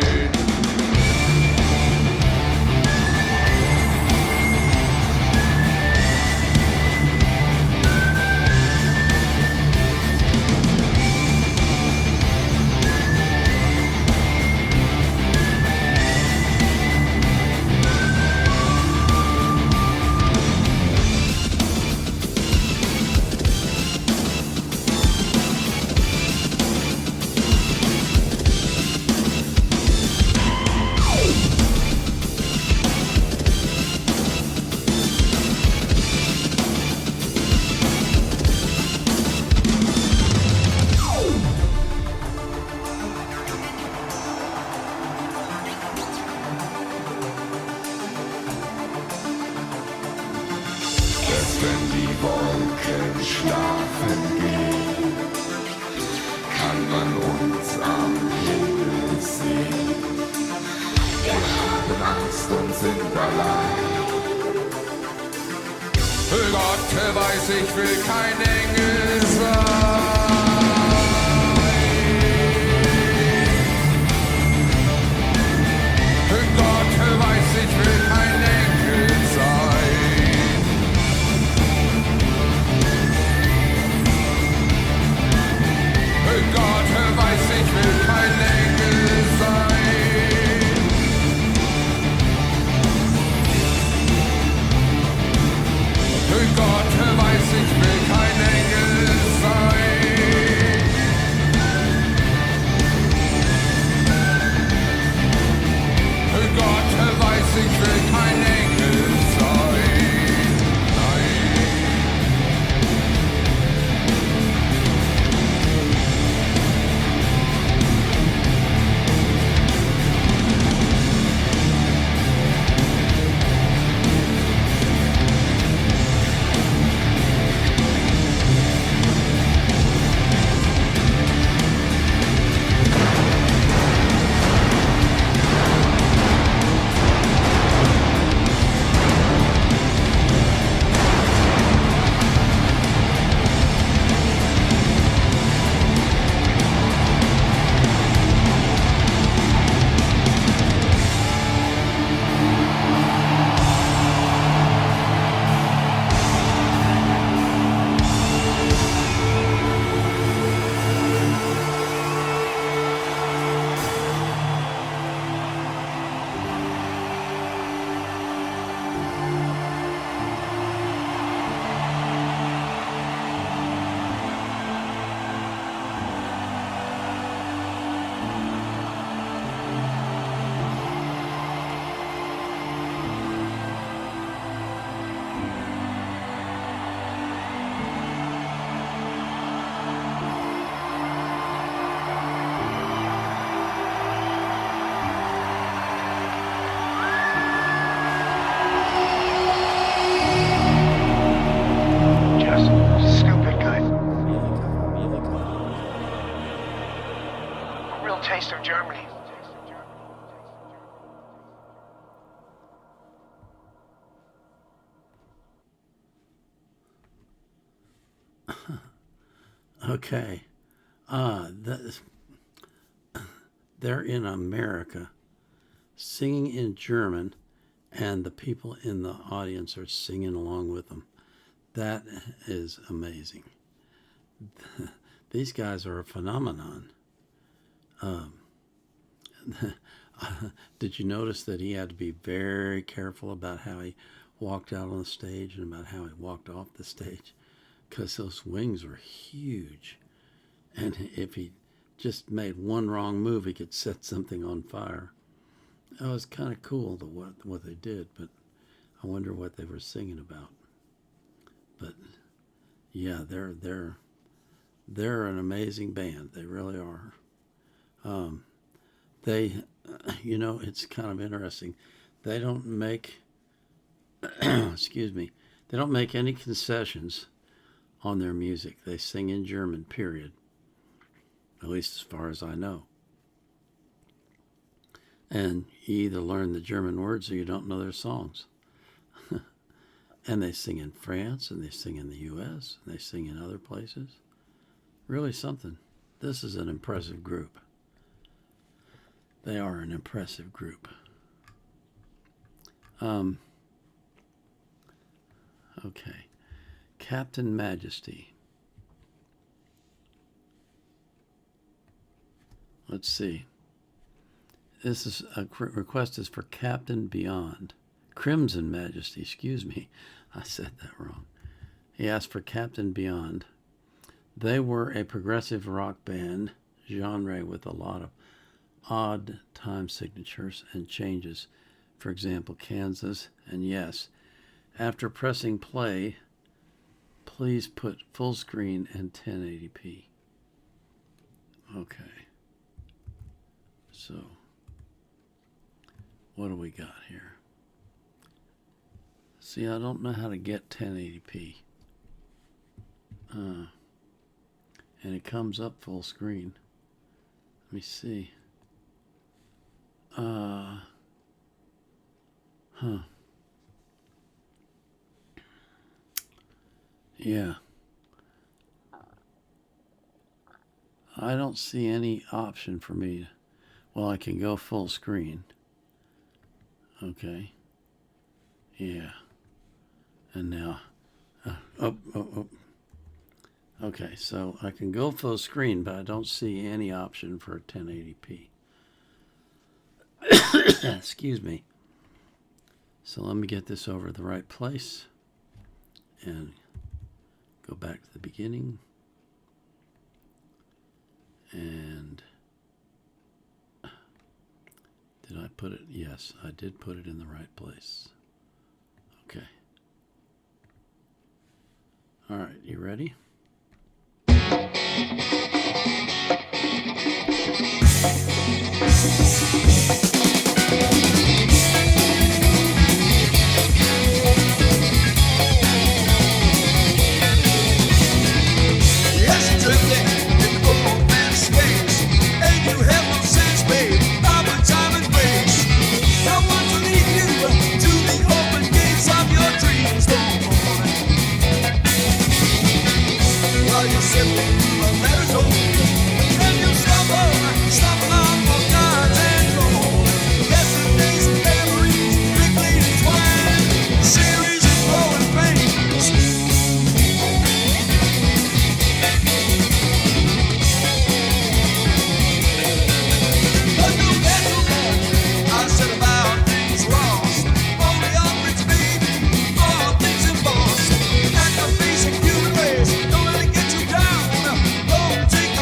Speaker 11: wenn die Wolken schlafen gehen, kann man uns am Himmel sehen. Wir haben Angst und sind allein. Gott weiß, ich will kein Engel sein. Gott weiß, ich will kein Engel sein. Gott weiß, ich will kein Engel sein. Gott weiß, ich will kein Engel sein. Gott weiß, ich will kein Engel sein. Nein.
Speaker 1: Okay. They're in America singing in German, and the people in the audience are singing along with them. That is amazing. These guys are a phenomenon. Did you notice that he had to be very careful about how he walked out on the stage and about how he walked off the stage? Because those wings were huge. And if he just made one wrong move, he could set something on fire. It was kind of cool what they did, but I wonder what they were singing about. But yeah, they're an amazing band. They really are. It's kind of interesting. They don't make, excuse me, they don't make any concessions on their music. They sing in German, period. At least as far as I know. And you either learn the German words or you don't know their songs. And they sing in France, and they sing in the U.S., and they sing in other places. Really something. This is an impressive group. They are an impressive group. Okay. Captain Majesty. Let's see. This is a request is for Captain Beyond. Crimson Majesty, excuse me. I said that wrong. He asked for Captain Beyond. They were a progressive rock band genre with a lot of odd time signatures and changes. For example, Kansas and Yes. After pressing play, please put full screen and 1080p. Okay. So, what do we got here? See, I don't know how to get 1080p. And it comes up full screen. Let me see. Yeah. I don't see any option for me. Well, I can go full screen. Okay. Yeah. And now, okay, so I can go full screen, but I don't see any option for 1080p. Excuse me. So let me get this over the right place and go back to the beginning. And did I put it? Yes, I did put it in the right place. Okay. All right, you ready?
Speaker 12: Take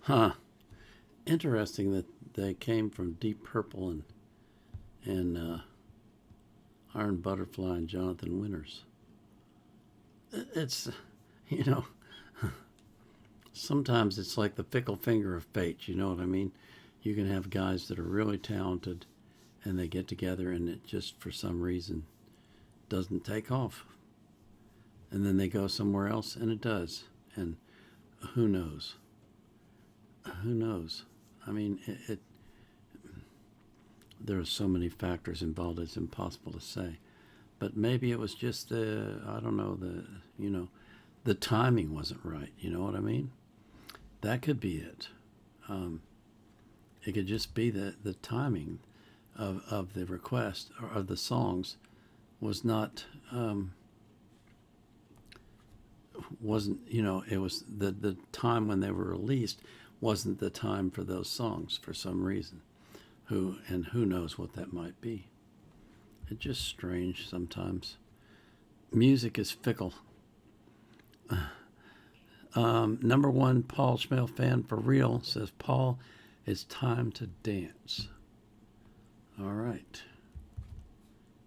Speaker 1: Huh. Interesting that they came from Deep Purple and Iron Butterfly and Jonathan Winters. It's, you know, sometimes it's like the fickle finger of fate, you know what I mean? You can have guys that are really talented and they get together and it just for some reason doesn't take off. And then they go somewhere else and it does. And who knows? Who knows? I mean, there are so many factors involved, it's impossible to say. But maybe it was just the timing wasn't right. You know what I mean? That could be it. It could just be that the timing of the request or of the songs was not, wasn't, it was the time when they were released wasn't the time for those songs for some reason. Who knows what that might be. It's just strange sometimes. Music is fickle. Number one Paul Schmale fan for real says, Paul, it's time to dance. All right.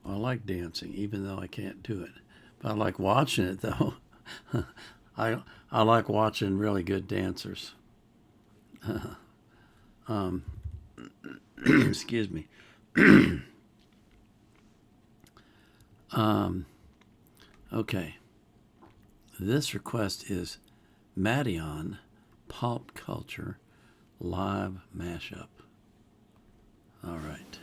Speaker 1: Well, I like dancing, even though I can't do it. But I like watching it, though. I like watching really good dancers. Excuse me. Okay. This request is Madeon Pop Culture Live Mashup. All right.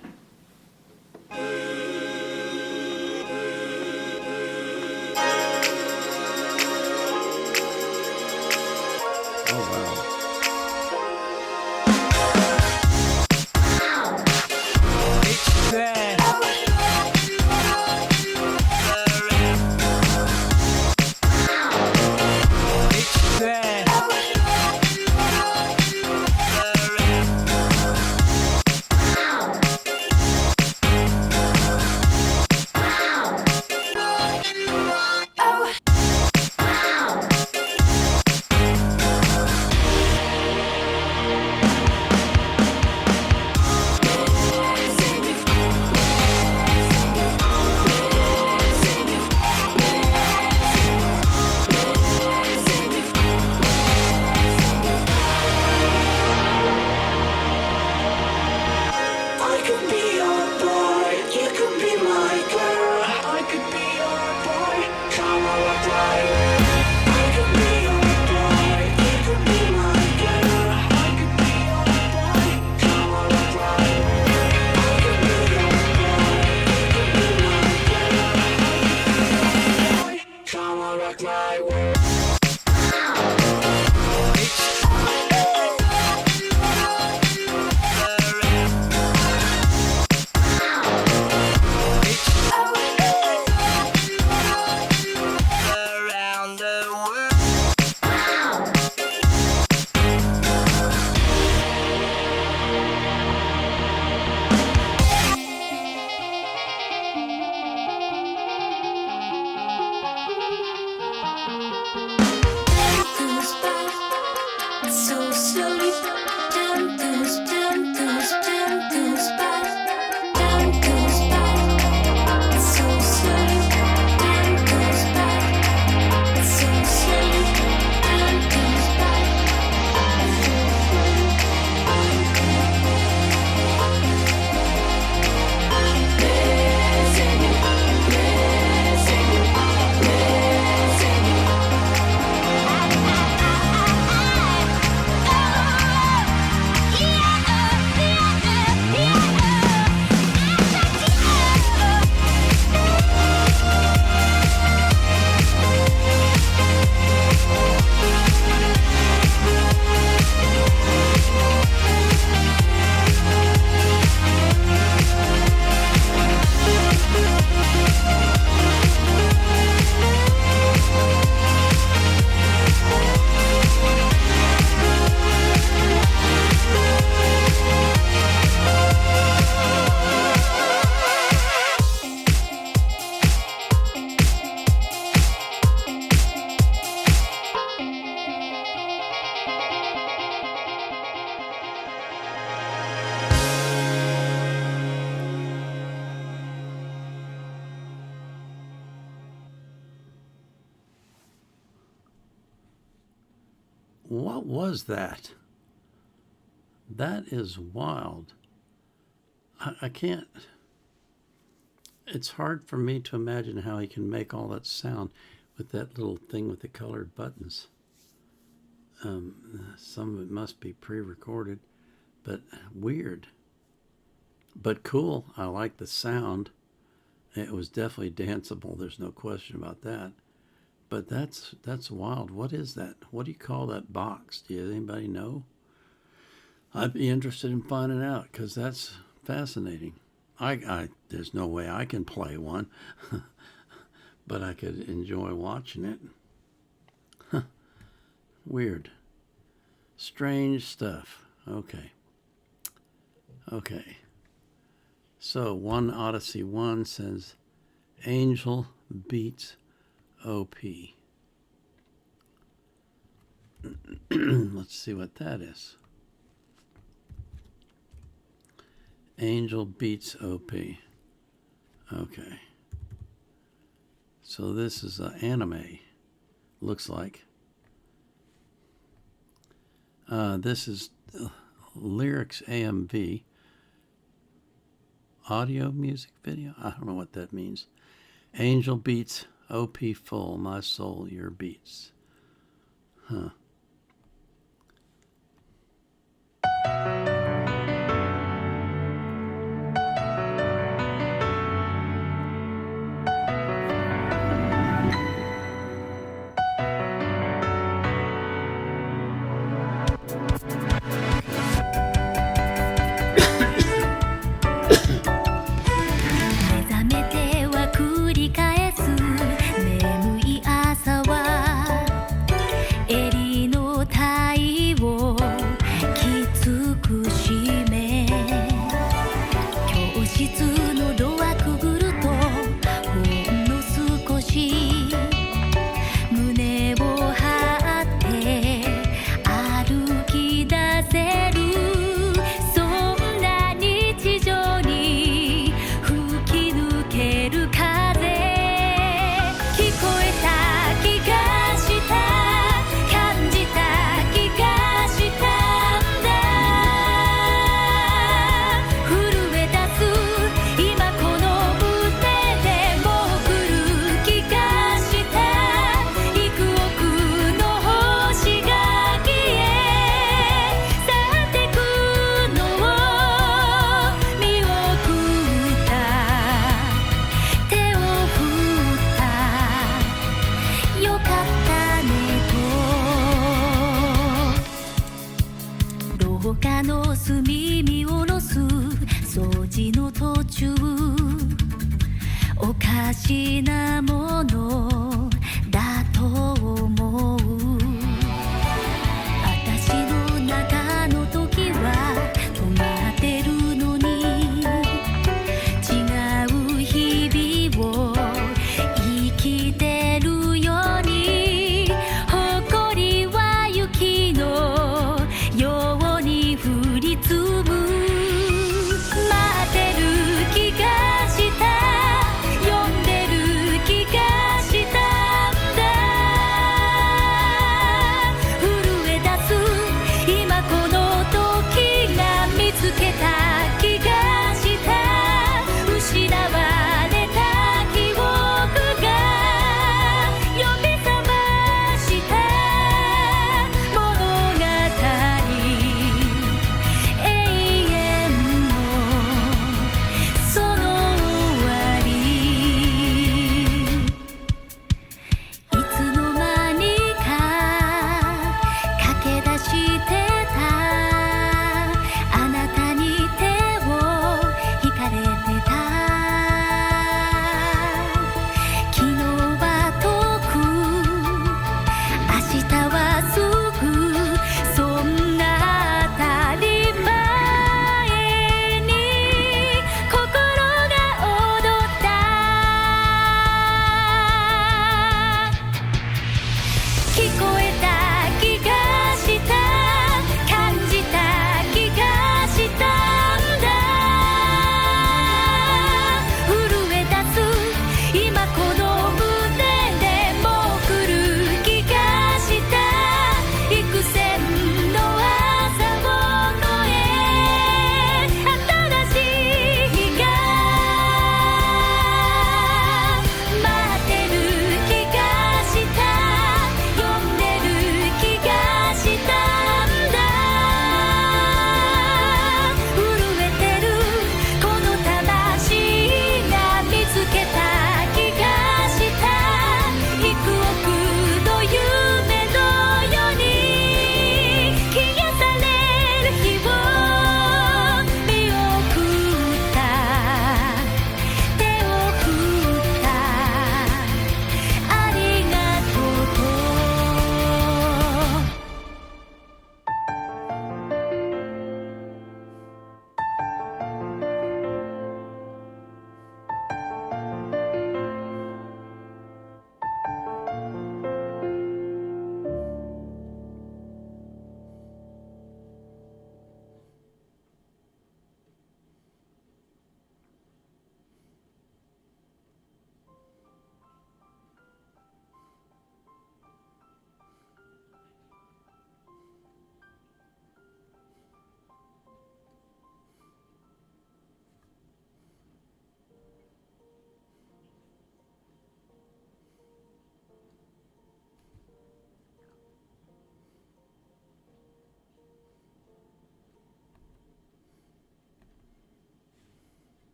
Speaker 1: Oh, wow. What was that? That is wild. I can't. It's hard for me to imagine how he can make all that sound with that little thing with the colored buttons. Some of it must be pre-recorded, but weird. But cool. I like the sound. It was definitely danceable. There's no question about that. But that's wild. What is that? What do you call that box? Do anybody know? I'd be interested in finding out because that's fascinating. There's no way I can play one, but I could enjoy watching it. Huh. Weird. Strange stuff. Okay. So, One Odyssey 1 says, Angel beats OP. Let's see what that is. Angel beats OP. Okay. So this is an anime, looks like. This is lyrics AMV. Audio music video? I don't know what that means. Angel beats OP full, my soul, your beats. Huh.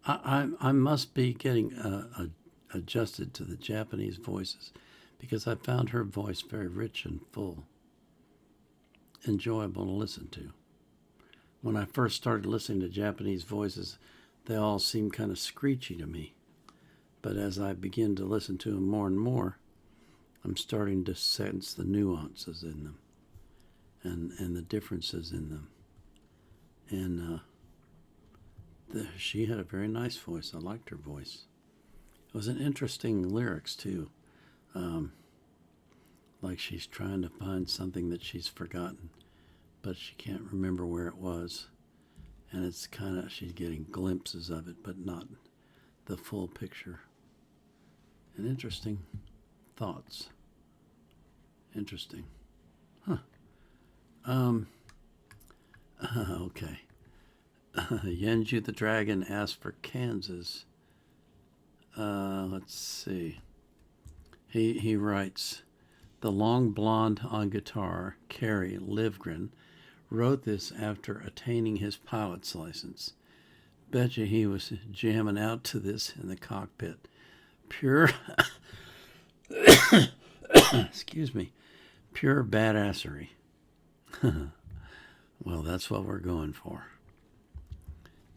Speaker 1: I must be getting adjusted to the Japanese voices because I found her voice very rich and full, enjoyable to listen to. When I first started listening to Japanese voices, they all seemed kind of screechy to me. But as I begin to listen to them more and more, I'm starting to sense the nuances in them and the differences in them. And she had a very nice voice. I liked her voice. It was an interesting lyrics, too. Like she's trying to find something that she's forgotten, but she can't remember where it was. And it's kind of, she's getting glimpses of it, but not the full picture. And interesting thoughts. Interesting. Huh. Okay. Yenju the Dragon asked for Kansas. Let's see. He writes, the long blonde on guitar, Kerry Livgren, wrote this after attaining his pilot's license. Betcha he was jamming out to this in the cockpit. Pure, excuse me, pure badassery. Well, that's what we're going for.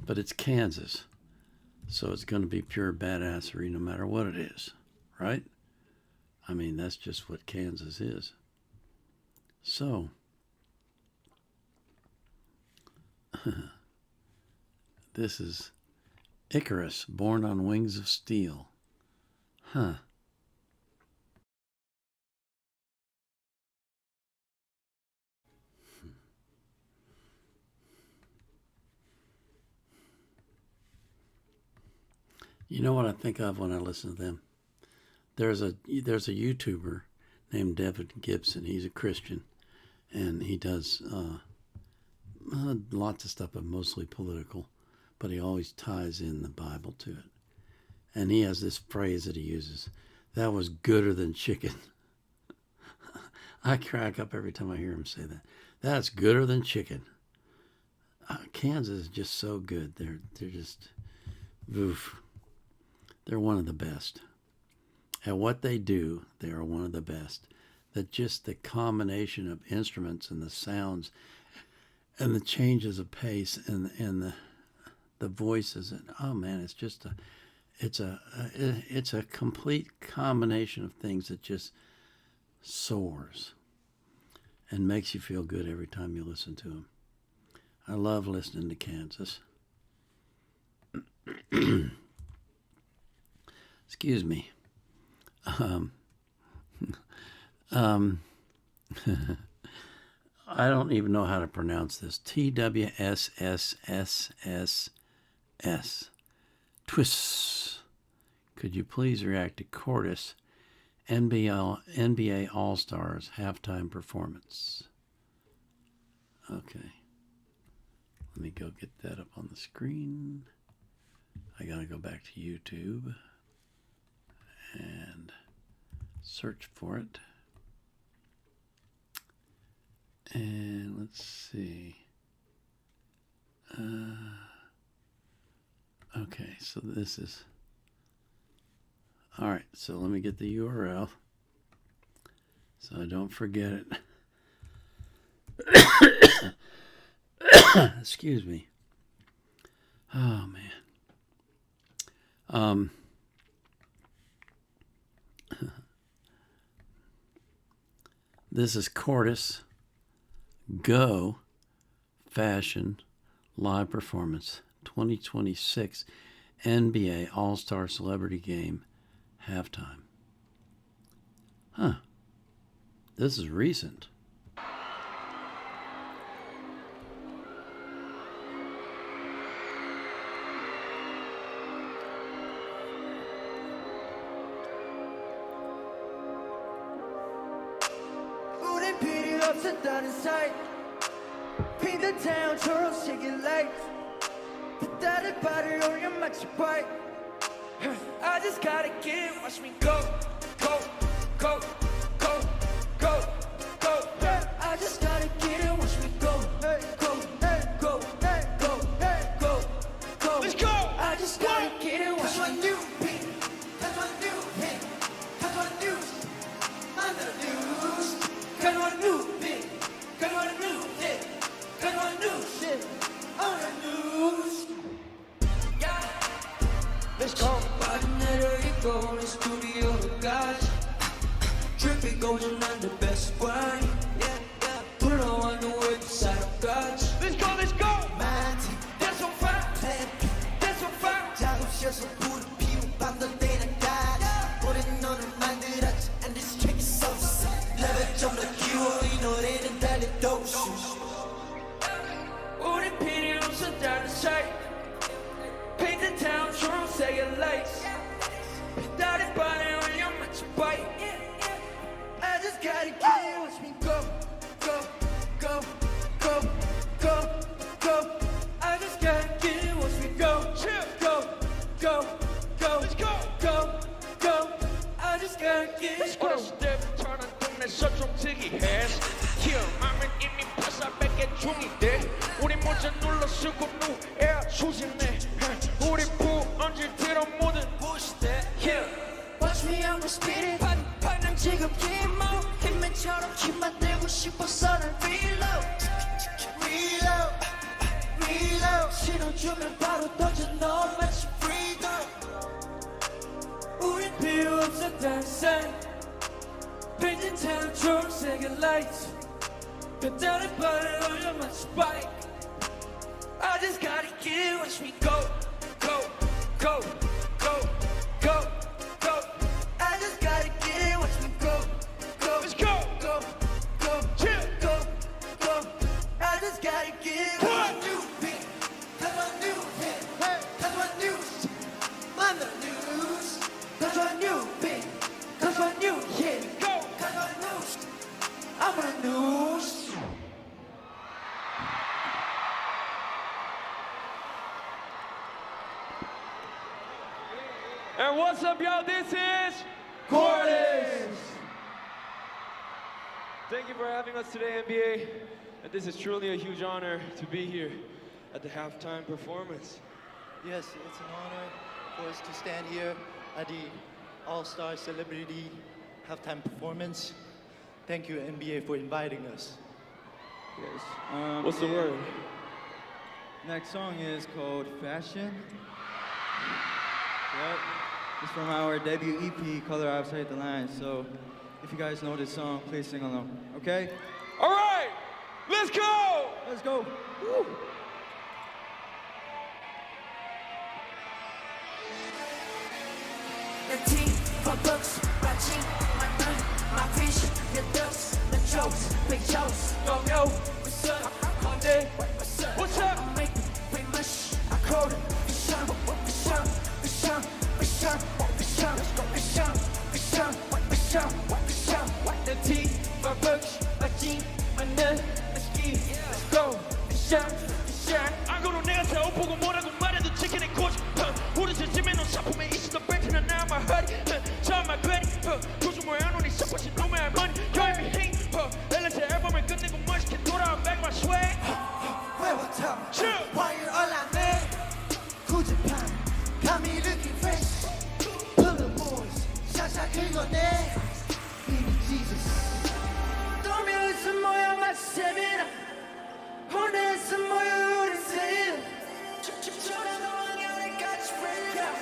Speaker 1: But it's Kansas, so it's going to be pure badassery no matter what it is, right? I mean, that's just what Kansas is. So, this is Icarus, Born on Wings of Steel. Huh. You know what I think of when I listen to them? There's a YouTuber named Devin Gibson. He's a Christian, and he does lots of stuff, but mostly political. But he always ties in the Bible to it. And he has this phrase that he uses, that was gooder than chicken. I crack up every time I hear him say that. That's gooder than chicken. Kansas is just so good. They're just, oof. They're one of the best. At what they do, they are one of the best. That just the combination of instruments and the sounds and the changes of pace and the voices, and oh man, it's just it's a complete combination of things that just soars and makes you feel good every time you listen to them. I love listening to Kansas. Excuse me. I don't even know how to pronounce this. TWSSSSS. Twists. Could you please react to Cortis, NBA All-Stars halftime performance? Okay. Let me go get that up on the screen. I gotta go back to YouTube and search for it. And let's see. Okay, so this is... All right, so let me get the URL so I don't forget it. Excuse me. Oh, man. This is Cortis Go Fashion Live Performance 2026 NBA All-Star Celebrity Game Halftime. Huh. This is recent.
Speaker 3: Paint the town, churros, shaking lights. Put that body on your match bike. I just gotta get it, watch me go, go, go, go, go, go. I just gotta get it, watch me go, go, go, go to studio 가지 Trippy 고전 난데 best grind 불러와도 웹사이트까지 Let's go let's go That's on fire That's on fire
Speaker 9: 작업실에서 불을 피운 밤도 때나까지 우린 너를 만들었지 And this track is so sick 레벨 좀 더 키워 이 노래는 달려도
Speaker 3: 우린 필요 없어 다른 사이 Paint the town 초록색의 lights 다른 반에 올려 마치 바이 I just gotta get it watch me go go go go go go I just gotta get it watch me go go go go let's go go go I just gotta get it
Speaker 4: 어렸을 때부터 난 동네에서 좀 특이해 맘은 이미 파사백의 중이돼 우리 모자 눌러 쓰고 누에 소신내 우리 부엉질 들어 모든 부시대
Speaker 3: Watch me I'm a spirit 반응 지금 기모 힘맨처럼 힘 만들고 싶어서 난 reload
Speaker 9: Reload Reload
Speaker 3: 신호주면 바로 던져 너 마치 freedom 우린 필요 없어 다른 Painted town 초록색의 lights 다른 반에 올려 마치 bike I just gotta get watch me go go go go go go I just gotta get watch me go go let's go go go go go I just gotta get
Speaker 9: That's my new hit That's my new hit That's my new shit I'm the news
Speaker 3: That's my new beat That's my new hit
Speaker 4: go
Speaker 9: That's my new shit
Speaker 3: I'm on the news
Speaker 4: And what's up y'all this is
Speaker 8: Cortis! Thank you for having us today, NBA. And this is truly a huge honor to be here at the halftime performance.
Speaker 12: Yes, it's an honor for us to stand here at the All-Star Celebrity halftime performance. Thank you, NBA, for inviting us.
Speaker 8: Yes. What's the word? Next song is called Fashion. Yep. It's from our debut EP, Color Outside the Lines. So if you guys know this song, please sing along. Okay?
Speaker 4: All right, let's go.
Speaker 8: Let's go. Woo.
Speaker 3: The tea for books, my cheek, my nut, my fish, the ducks, the jokes, big jokes. Don't know what's up, Monday, what's up? I make it famous, I call it Bisham, Bisham, Bisham, Bisham, Bisham, Bisham, Bisham, Bisham, Bisham. The tea for books, my cheek, my nut, my ski. Let's go, Bisham, Bisham.
Speaker 4: 안 그러고 내가 다 보고 뭐라고 말해도 지키는 코치 우리 지침에 놓은 사품에 있어도 뱉는 나 my hoodie 전 my goodie 요즘 왜안 오니 섞어진 놈의 할머니 여행이 행 앨런스 앨범을 끝내고 멋있게 돌아온 back my swag
Speaker 9: Where we talk Why you're all I made 구집한 got me looking fresh Pull the boys 샤샤 긁어내 Baby Jesus
Speaker 3: dormir 모여 마치 세미나 혼내서 모여 우리 세일 춥춥처럼 너와 같이 break up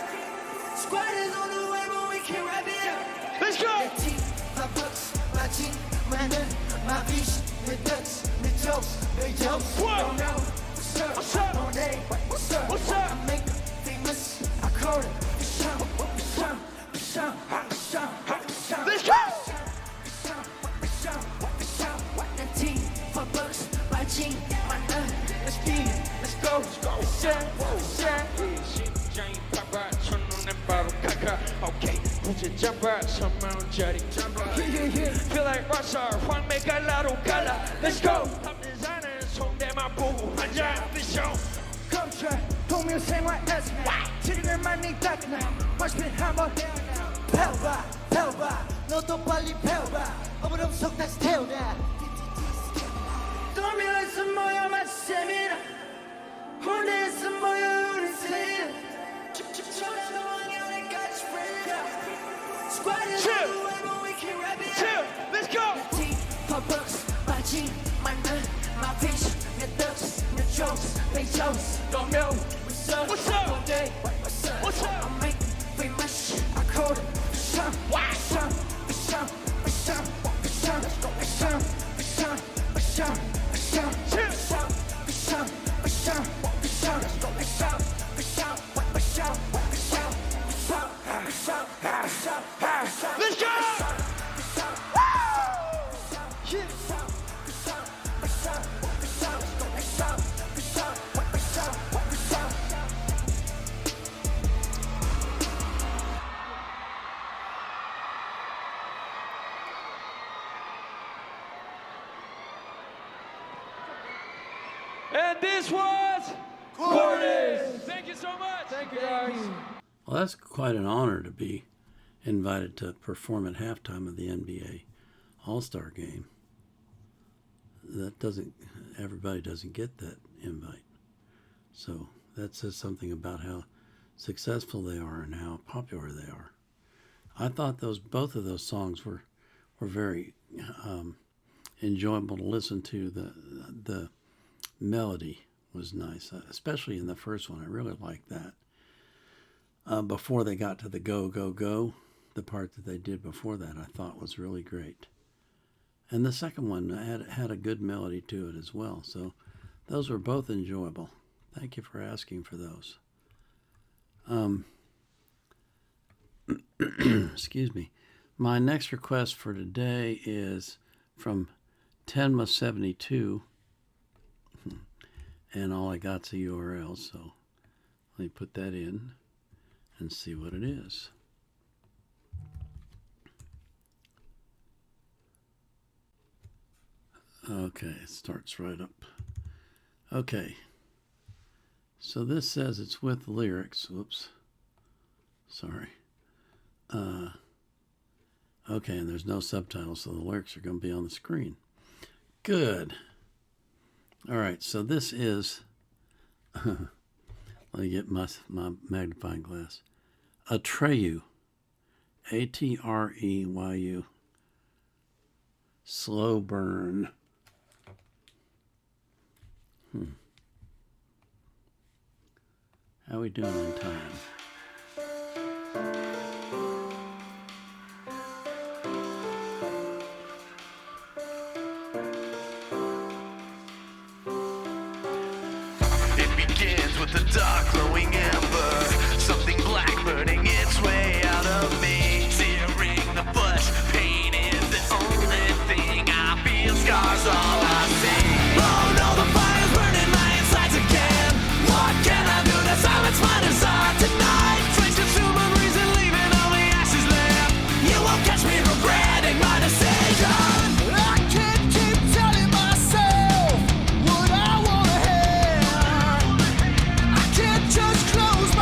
Speaker 3: Squad is on the way but we can't wrap it up
Speaker 4: Let's go!
Speaker 9: My teeth, my books, my jeans, my nut, my fish, my ducks, my jokes, my jokes Don't know what's up,
Speaker 4: What's up?
Speaker 9: all day, what's up,
Speaker 4: What's up?
Speaker 9: I make it famous, I call it Bisham, Bisham, Bisham, Bisham, Bisham
Speaker 4: Let's go!
Speaker 9: Bisham, Bisham, Bisham
Speaker 3: The tea for books, my jeans, my nut,
Speaker 9: Let's be, let's go, Bisham, Bisham
Speaker 4: 심장이 팍팍 첫눈에 바로 카카 오케이 부재 잠바 3만원짜리 잠바 Feel like rockstar 황매가 나로 갈라 Let's go 없는 사는 손대만 보고 한잔 비쇼
Speaker 9: Culture, 동묘생활 에스맨 지리를 많이 닦나 멋있는 한번 배워봐, 배워봐 너도 빨리 배워봐 어부름 속 다시 태우라
Speaker 3: dormir에서 모여 마치 세미나 혼내서 모여 우리 세일 춥춥처럼 너와 같이 break up Squad is on the way but we can't wrap it up
Speaker 4: Let's go!
Speaker 3: The tea for books, my jeans, my nut, my fish, the ducks, the jokes, big jokes Don't know what's up,
Speaker 4: What's up?
Speaker 3: One day, what's up?
Speaker 4: What's up?
Speaker 3: I make it famous, I
Speaker 4: Let's go! And this was Cortis. Thank you so much. Thank you, guys.
Speaker 1: Well, that's quite an honor to be invited to perform at halftime of the NBA All-Star game. Everybody doesn't get that invite. So that says something about how successful they are and how popular they are. I thought both of those songs were very enjoyable to listen to. The melody was nice, especially in the first one. I really liked that. Before they got to the go, go, go, the part that they did before that I thought was really great. And the second one had a good melody to it as well. So those were both enjoyable. Thank you for asking for those. Excuse me. My next request for today is from Tenma72. And all I got's a URL, so let me put that in and see what it is. Okay, it starts right up. Okay. So this says it's with lyrics. Whoops. Sorry. Okay, and there's no subtitles, so the lyrics are going to be on the screen. Good. All right, so this is, let me get my magnifying glass. Atreyu, Atreyu, Slow Burn. How we doing on time?
Speaker 13: The dark glowing ember, something black burning its way out of me, searing the flesh. Pain is the only thing I feel. Scars all I see. Oh no, the fire's burning my insides again. What can I do to silence my desire tonight? Flames consume my reason, leaving only ashes left. You won't catch me regretting my decision. I can't keep telling myself what I wanna hear. Just close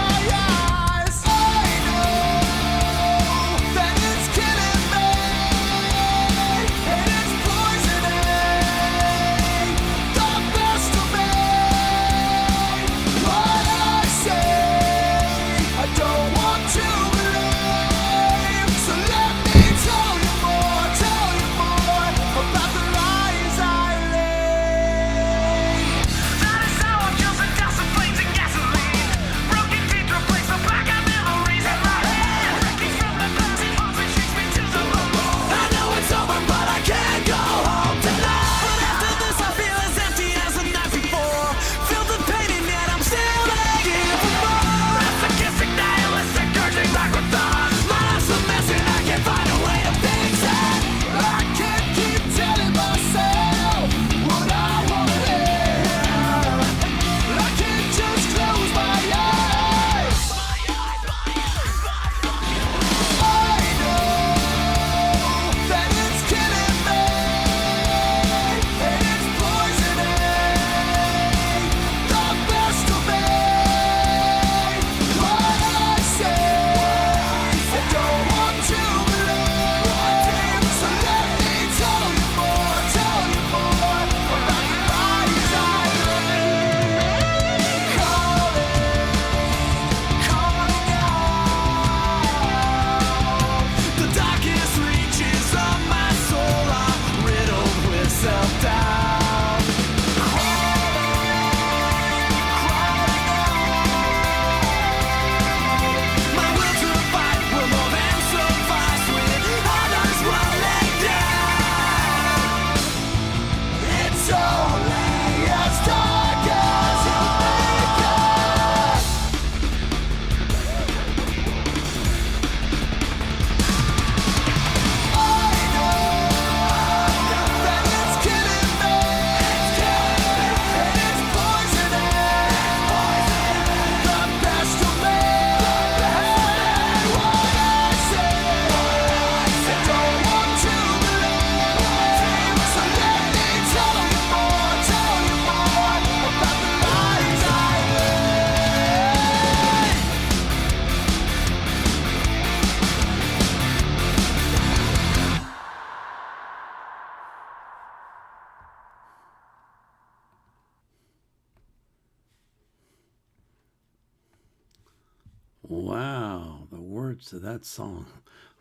Speaker 1: Wow, the words to that song.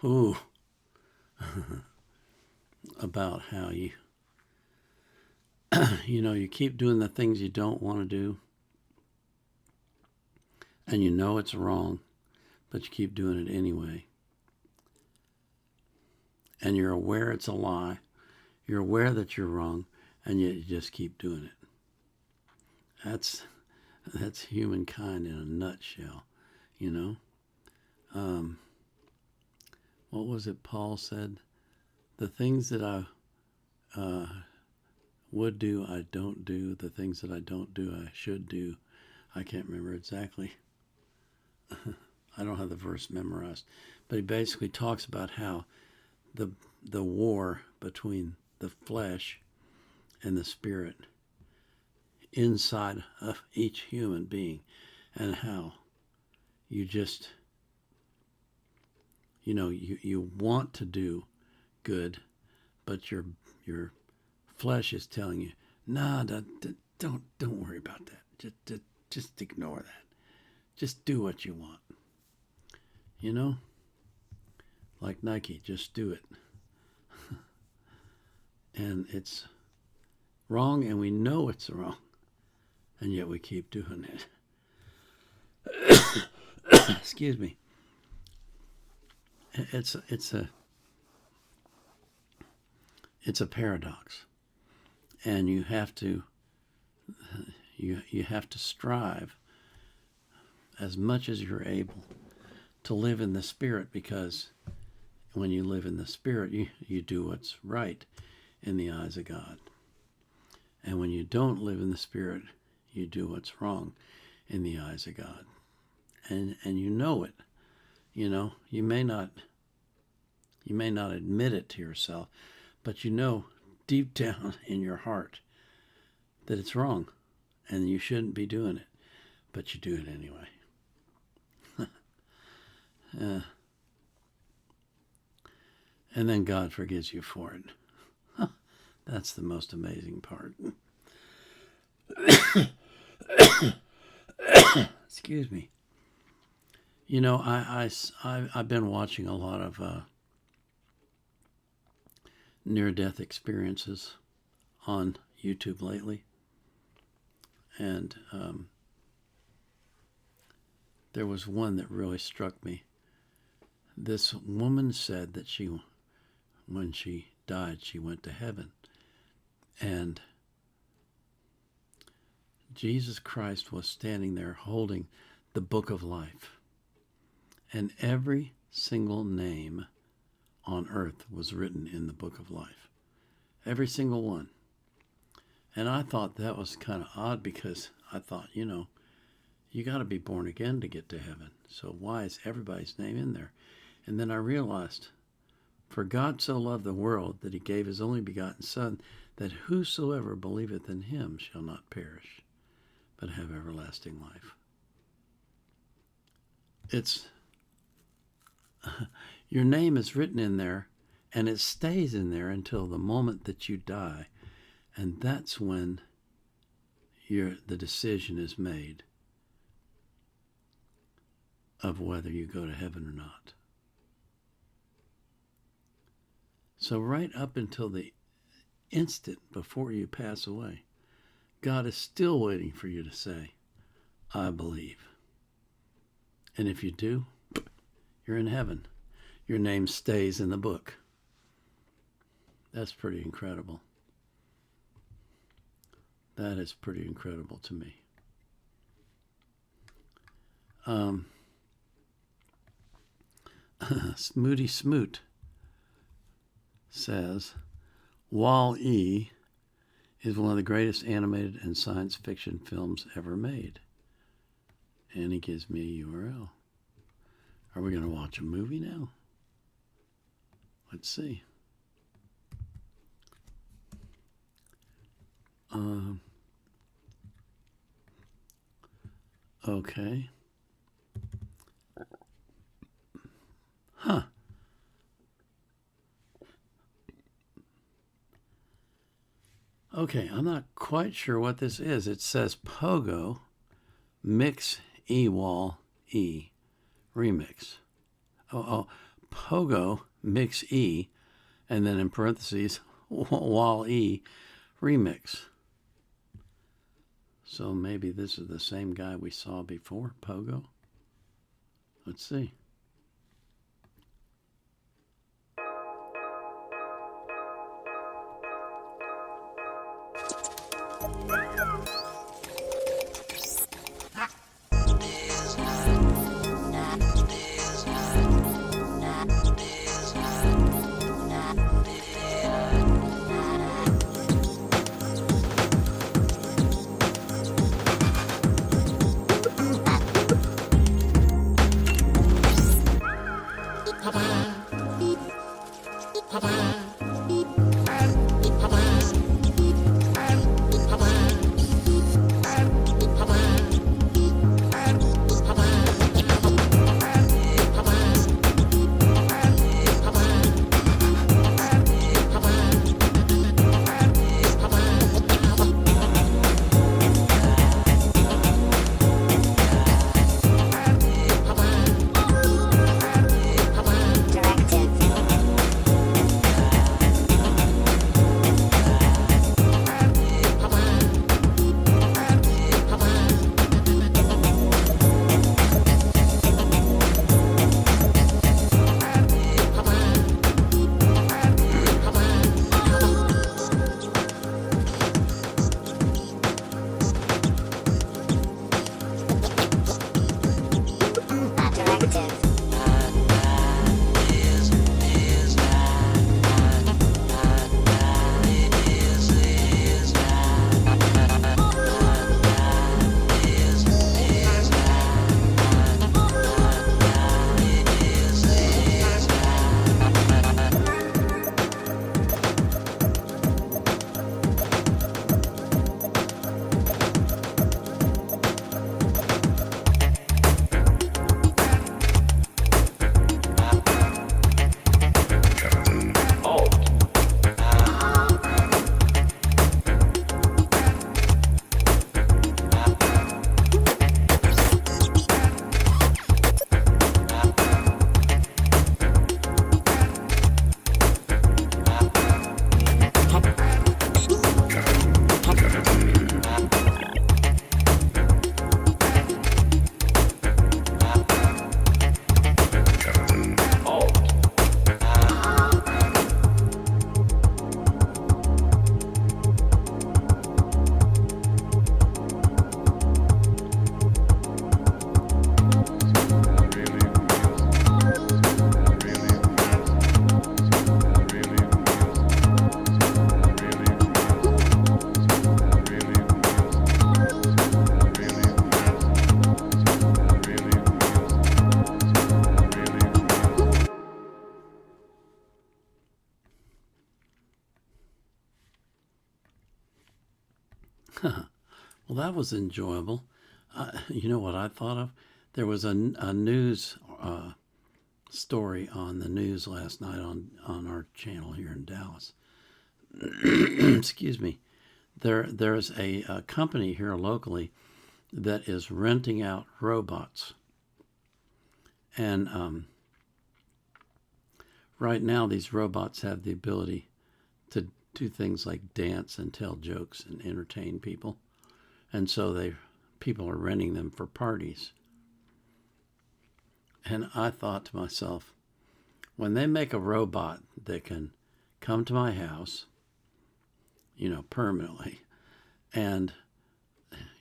Speaker 1: Ooh. About how you you keep doing the things you don't want to do, and you know it's wrong, but you keep doing it anyway. And you're aware it's a lie. You're aware that you're wrong, and yet you just keep doing it. That's humankind in a nutshell, What was it Paul said? The things that I would do, I don't do. The things that I don't do, I should do. I can't remember exactly. I don't have the verse memorized. But he basically talks about how the war between the flesh and the spirit inside of each human being, and how you just, you want to do good, but your flesh is telling you, nah, don't worry about that. Just ignore that. Just do what you want. Like Nike, just do it. And it's wrong, and we know it's wrong, and yet we keep doing it. Excuse me. It's a paradox, and you have to strive as much as you're able to live in the Spirit, because when you live in the Spirit, you do what's right in the eyes of God. And when you don't live in the Spirit, you do what's wrong in the eyes of God. And you know it. You may not admit it to yourself, but you know deep down in your heart that it's wrong and you shouldn't be doing it, but you do it anyway. And then God forgives you for it. That's the most amazing part. Excuse me. I've been watching a lot of near-death experiences on YouTube lately, and there was one that really struck me. This woman said that when she died, she went to heaven, and Jesus Christ was standing there holding the book of life, and every single name on earth was written in the book of life. Every single one. And I thought that was kind of odd, because I thought, you got to be born again to get to heaven. So why is everybody's name in there? And then I realized, for God so loved the world that he gave his only begotten Son, that whosoever believeth in him shall not perish, but have everlasting life. Your name is written in there, and it stays in there until the moment that you die. And that's when the decision is made of whether you go to heaven or not. So right up until the instant before you pass away, God is still waiting for you to say, I believe. And if you do, you're in heaven. Your name stays in the book. That's pretty incredible. That is pretty incredible to me. Smooty Smoot says, Wall-E is one of the greatest animated and science fiction films ever made. And he gives me a URL. Are we going to watch a movie now? Let's see. Okay. Huh. Okay, I'm not quite sure what this is. It says Pogo Mix E-Wall E remix. Pogo mix E, and then in parentheses, while E remix. So maybe this is the same guy we saw before, Pogo. Let's see. Well, that was enjoyable. You know what I thought of? There was a news story on the news last night on our channel here in Dallas. Excuse me. There's a company here locally that is renting out robots. And right now, these robots have the ability to do things like dance and tell jokes and entertain people. And so people are renting them for parties. And I thought to myself, when they make a robot that can come to my house, permanently, and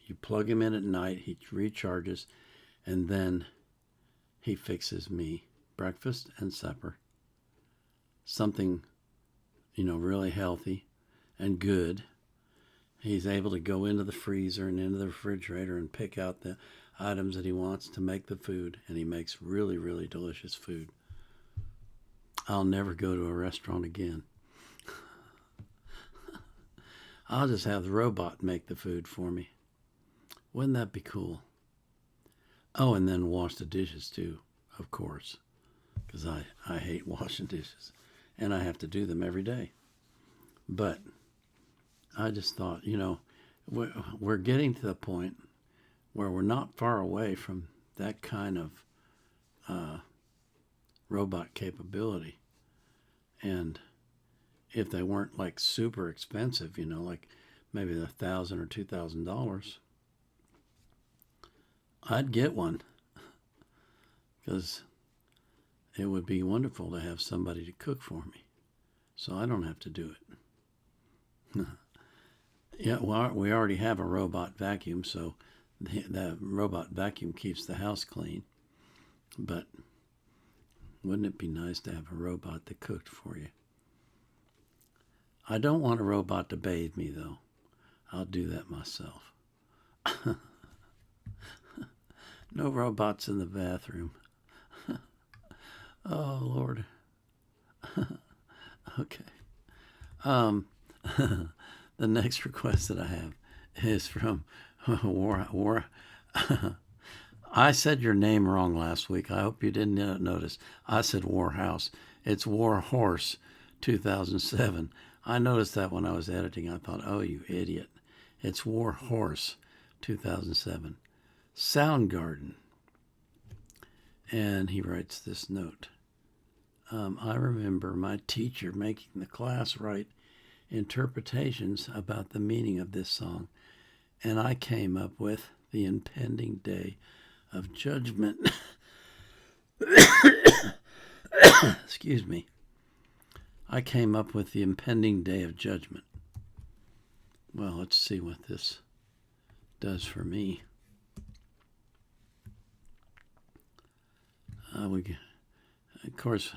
Speaker 1: you plug him in at night, he recharges, and then he fixes me breakfast and supper, something, really healthy and good. He's able to go into the freezer and into the refrigerator and pick out the items that he wants to make the food, and he makes really, really delicious food. I'll never go to a restaurant again. I'll just have the robot make the food for me. Wouldn't that be cool? Oh, and then wash the dishes too, of course, because I hate washing dishes, and I have to do them every day. But I just thought, we're getting to the point where we're not far away from that kind of robot capability. And if they weren't like super expensive, you know, like maybe $1,000 or $2,000, I'd get one, because it would be wonderful to have somebody to cook for me, so I don't have to do it. Yeah, well, we already have a robot vacuum, so the robot vacuum keeps the house clean. But wouldn't it be nice to have a robot that cooked for you? I don't want a robot to bathe me, though. I'll do that myself. No robots in the bathroom. Oh, Lord. Okay. The next request that I have is from War. I said your name wrong last week. I hope you didn't notice. I said Warhouse. It's War Horse 2007. I noticed that when I was editing. I thought, oh, you idiot. It's War Horse 2007. Soundgarden. And he writes this note. I remember my teacher making the class write interpretations about the meaning of this song, and I came up with the impending day of judgment. Excuse me. I came up with the impending day of judgment. Well, let's see what this does for me. We, of course,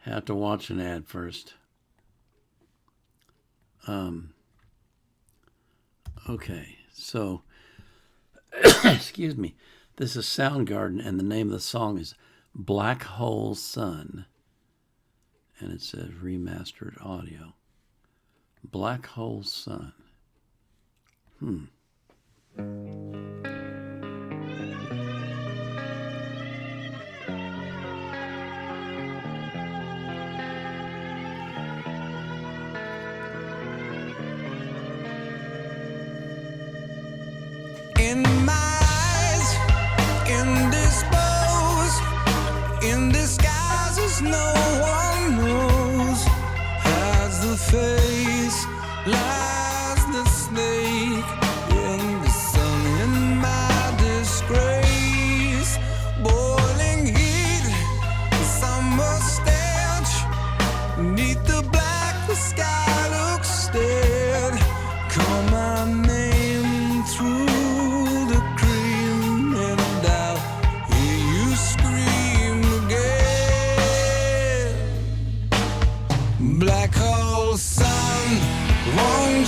Speaker 1: have to watch an ad first. Okay, so, excuse me. This is Soundgarden, and the name of the song is Black Hole Sun. And it says remastered audio. Black Hole Sun.
Speaker 3: In my eyes, indisposed, in disguises no one knows, hides the face, lies the snake, in the sun, in my disgrace, boiling heat, summer stench, neath the black, the sky looks dead, call my name through black hole sun won't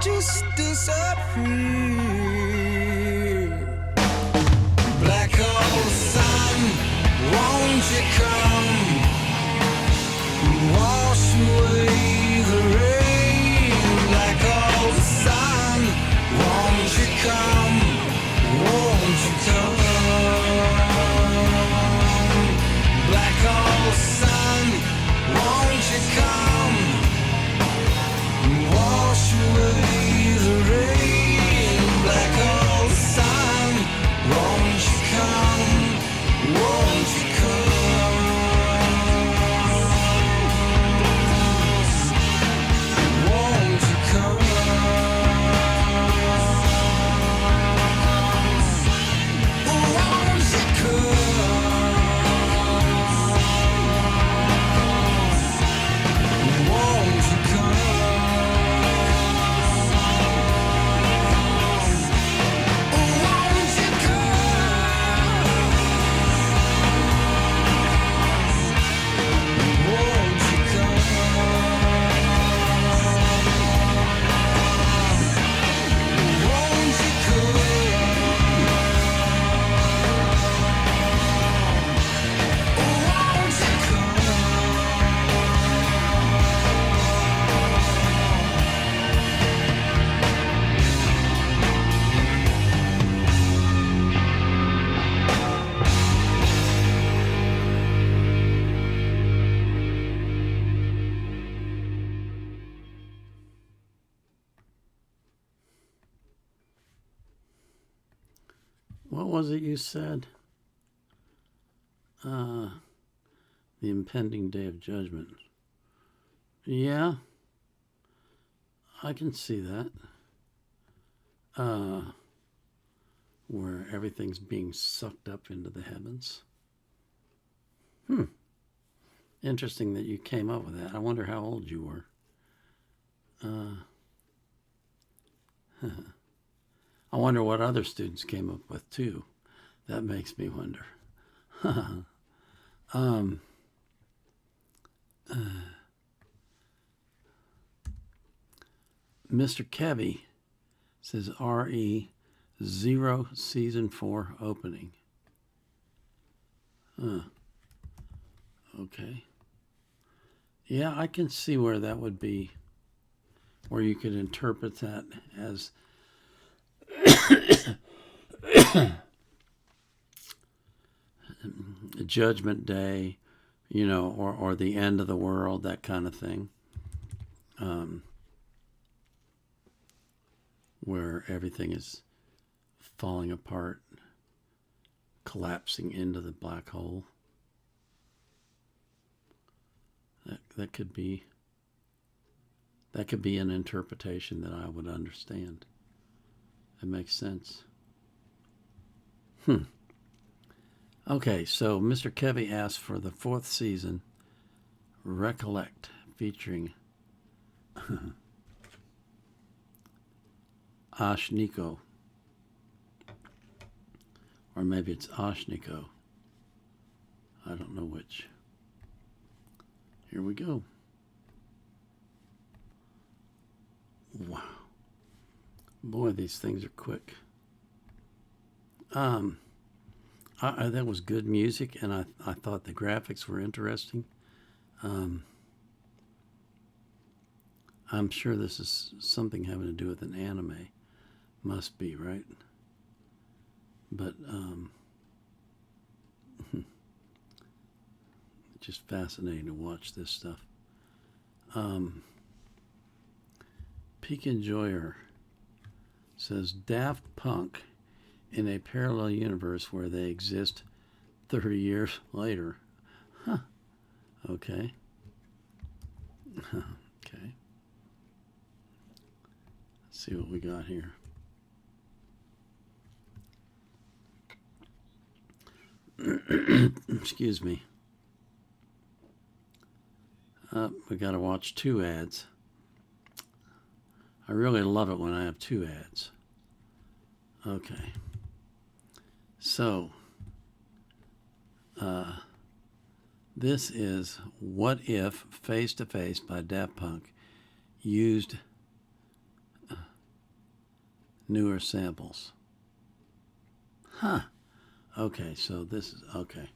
Speaker 3: just disappear. Black hole sun, won't you come wash away the rain? Black hole sun, won't you come? Won't you come? Black hole sun, won't you come? Wash away the rain. Black hole sun, won't you come? Won't you come? Won't you come?
Speaker 1: What was it you said? The impending day of judgment. Yeah, I can see that. Where everything's being sucked up into the heavens. Interesting that you came up with that. I wonder how old you were. I wonder what other students came up with too. That makes me wonder. Mr. Kevy says RE 0 season 4 opening. Okay. Yeah, I can see where that would be, where you could interpret that as Judgment Day, you know, or the end of the world, that kind of thing. Where everything is falling apart, collapsing into the black hole. That could be an interpretation that I would understand. It makes sense. Okay, so Mr. Kevy asked for the 4th season, Recollect, featuring Ashnikko. Or maybe it's Ashnikko. I don't know which. Here we go. Wow. Boy, these things are quick. That was good music, and I thought the graphics were interesting. I'm sure this is something having to do with an anime. Must be, right? But just fascinating to watch this stuff. Peak Enjoyer says Daft Punk in a parallel universe where they exist 30 years later. Huh. Okay. Okay. Let's see what we got here. Excuse me. We got to watch 2 ads. I really love it when I have 2 ads. Okay. So, this is What If Face to Face by Daft Punk, used newer samples. Huh. Okay, so this is okay.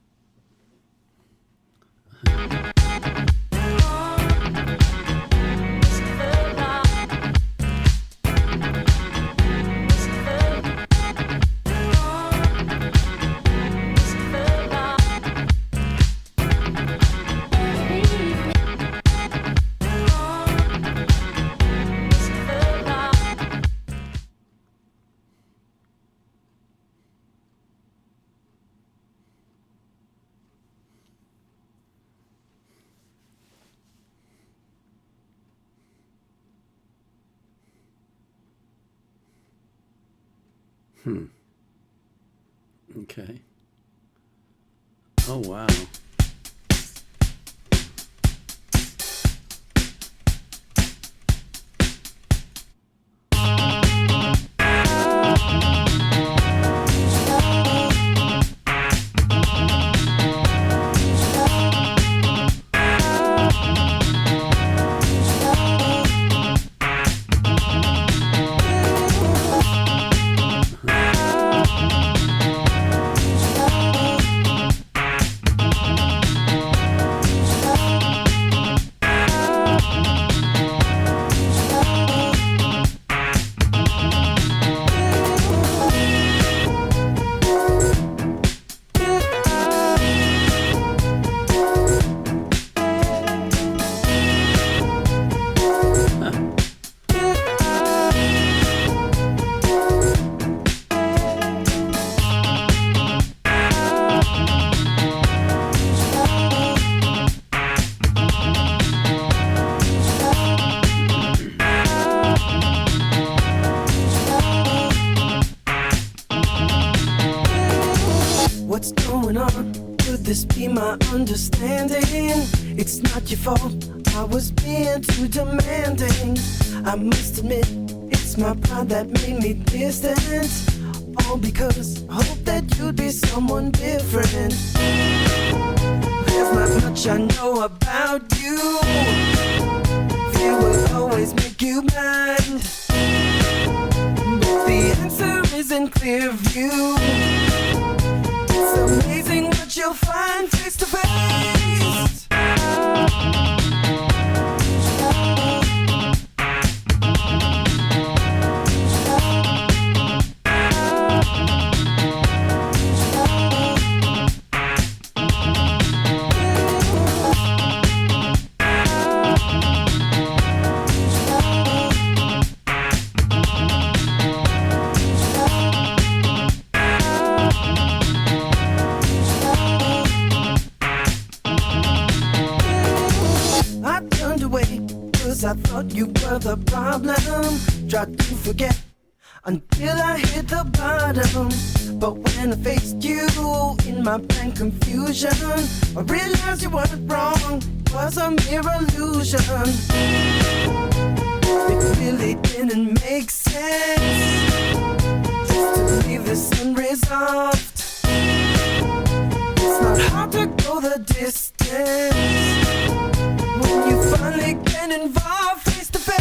Speaker 1: Okay. Oh, wow.
Speaker 3: What's going on? Could this be my understanding? It's not your fault, I was being too demanding. I must admit, it's my pride that made me distant. All because I hope that you'd be someone different. There's not much I know about you. Fear will always make you mad, but the answer is in clear view. It's amazing what you'll find face to face. I thought you were the problem. Tried to forget until I hit the bottom. But when I faced you in my blank confusion, I realized you weren't wrong, it was a mere illusion. It really didn't make sense just to leave this unresolved. It's not hard to go the distance when you finally get involved face to face.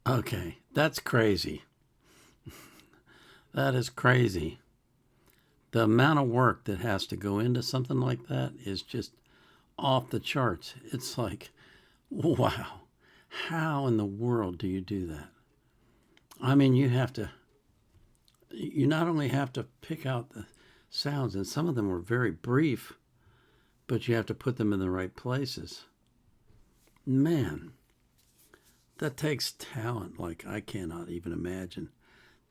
Speaker 3: Okay, that's crazy.
Speaker 1: That is crazy. The amount of work that has to go into something like that is just off the charts. It's like, wow, how in the world do you do that? I mean, you not only have to pick out the sounds, and some of them were very brief, but you have to put them in the right places. Man, that takes talent like I cannot even imagine.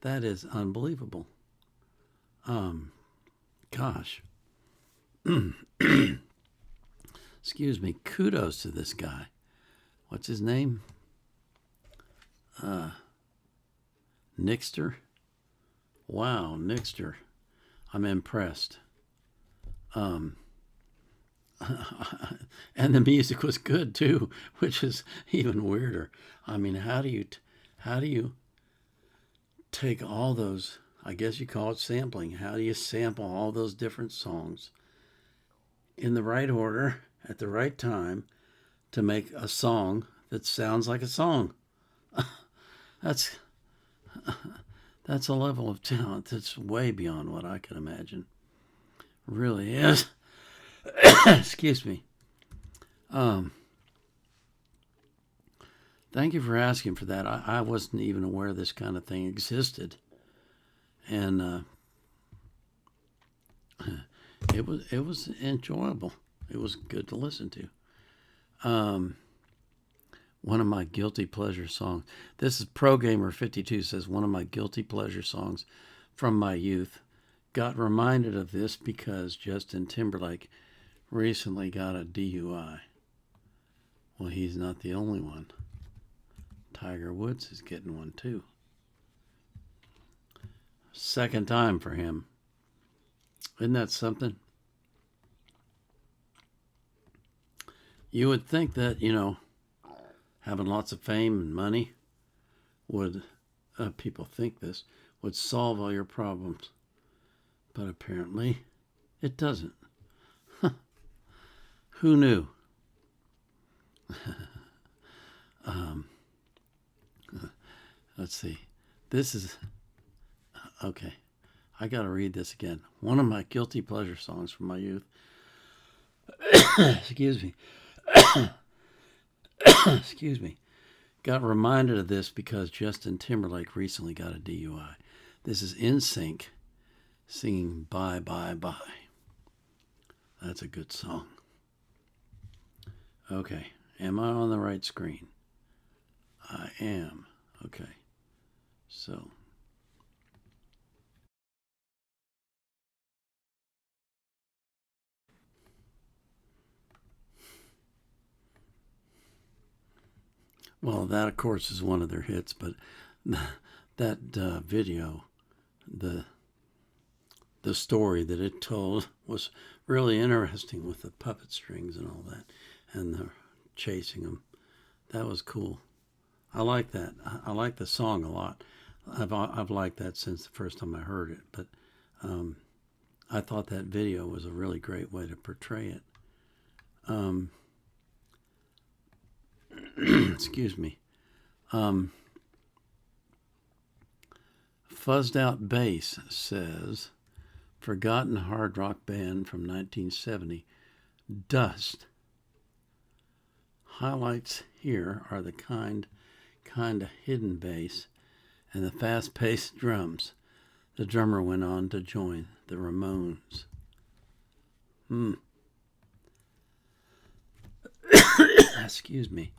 Speaker 1: That is unbelievable. Gosh. Excuse me. Kudos to this guy. What's his name? Nixter. Wow, Nixter. I'm impressed. And the music was good too, which is even weirder. I mean, how do you take all those, I guess you call it sampling, how do you sample all those different songs in the right order at the right time to make a song that sounds like a song? That's a level of talent that's way beyond what I can imagine. Really is. Excuse me. Thank you for asking for that. I wasn't even aware this kind of thing existed, and it was enjoyable. It was good to listen to. One of my guilty pleasure songs. This is ProGamer52 says, one of my guilty pleasure songs from my youth. Got reminded of this because Justin Timberlake recently got a DUI. Well, he's not the only one. Tiger Woods is getting one too. Second time for him. Isn't that something? You would think that, having lots of fame and money would, people think this, would solve all your problems. But apparently it doesn't. Who knew? Let's see. This is... Okay. I got to read this again. One of my guilty pleasure songs from my youth. Excuse me. Excuse me. Got reminded of this because Justin Timberlake recently got a DUI. This is NSYNC singing Bye, Bye, Bye. That's a good song. Okay. Am I on the right screen? I am. Okay. So... Well, that, of course, is one of their hits, but that video, the story that it told was really interesting with the puppet strings and all that, and the chasing them. That was cool. I like that. I like the song a lot. I've liked that since the first time I heard it, but I thought that video was a really great way to portray it. Excuse me. Fuzzed Out Bass says, forgotten hard rock band from 1970, Dust. Highlights here are the kind of hidden bass and the fast-paced drums. The drummer went on to join the Ramones. Excuse me.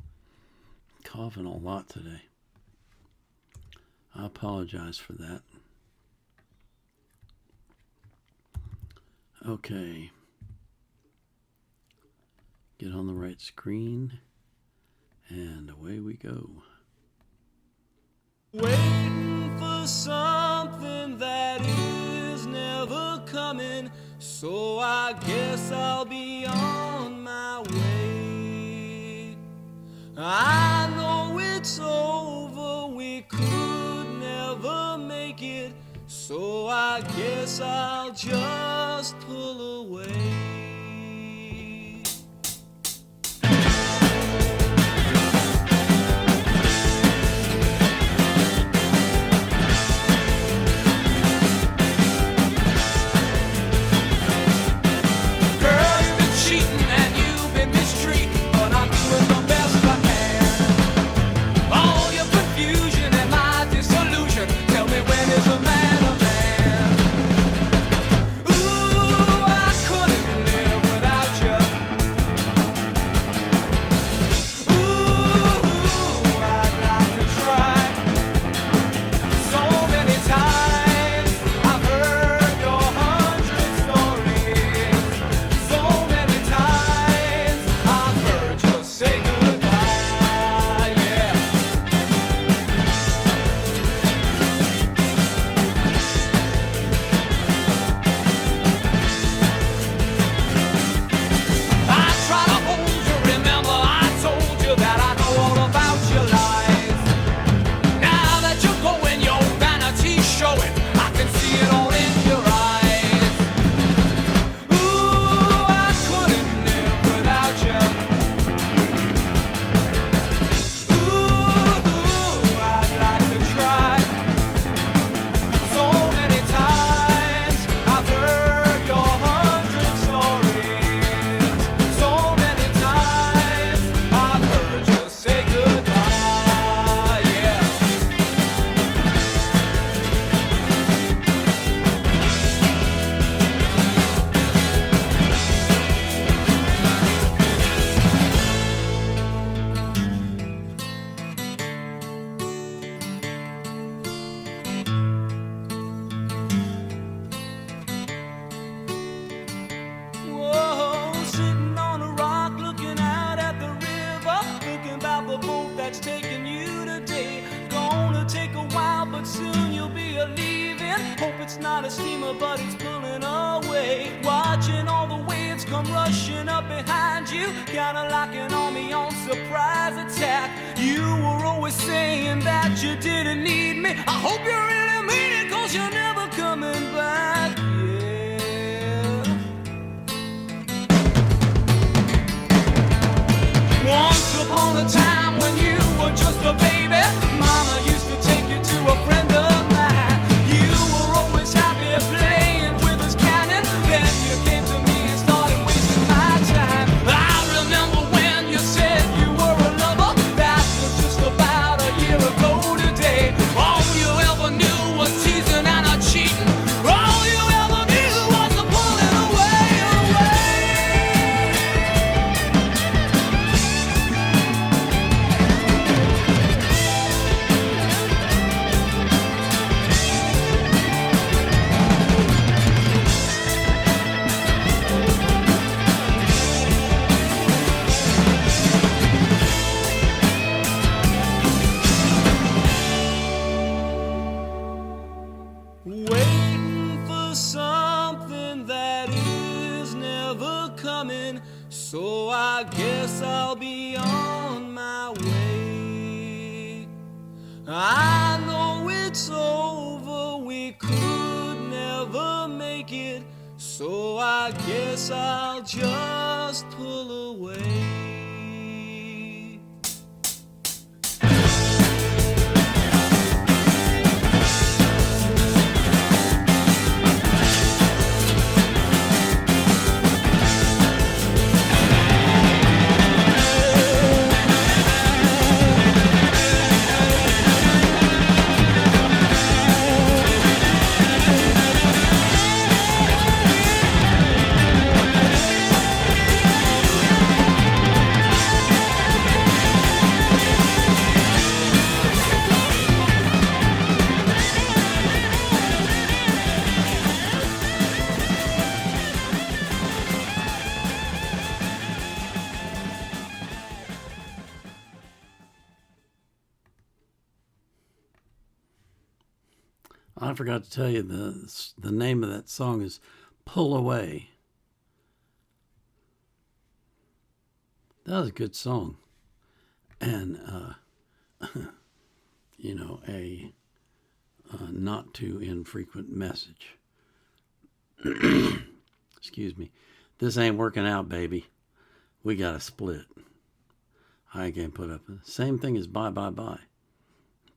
Speaker 1: Coughing a lot today. I apologize for that. Okay. Get on the right screen. And away we go.
Speaker 3: Waiting for something that is never coming, so I guess I'll be on my way. I know it's over, we could never make it, so I guess I'll just pull away. soon you'll be a-leaving. Hope it's not a steamer, but it's pulling away. Watching all the waves come rushing up behind you, kinda locking on me on surprise attack. You were always saying that you didn't need me. I hope you really mean it, 'cause you're never coming back. Once upon a time when you were just a baby, Mama used to take you to a friend of mine. You were always happy playing with his cannon. Then you came to me and started wasting my time. I remember when you said you were a lover. That was just about a year ago today. All you ever knew was teasing and a cheating. All you ever knew was the pulling away. Waiting for something that is never coming, so I guess I'll be on my way. I know it's over, we could never make it, so I guess I'll just pull away.
Speaker 1: I forgot to tell you the name of that song is Pull Away. That was a good song. And, you know, a not too infrequent message. Excuse me. This ain't working out, baby. We got to split. I can't put up. Same thing as Bye Bye Bye.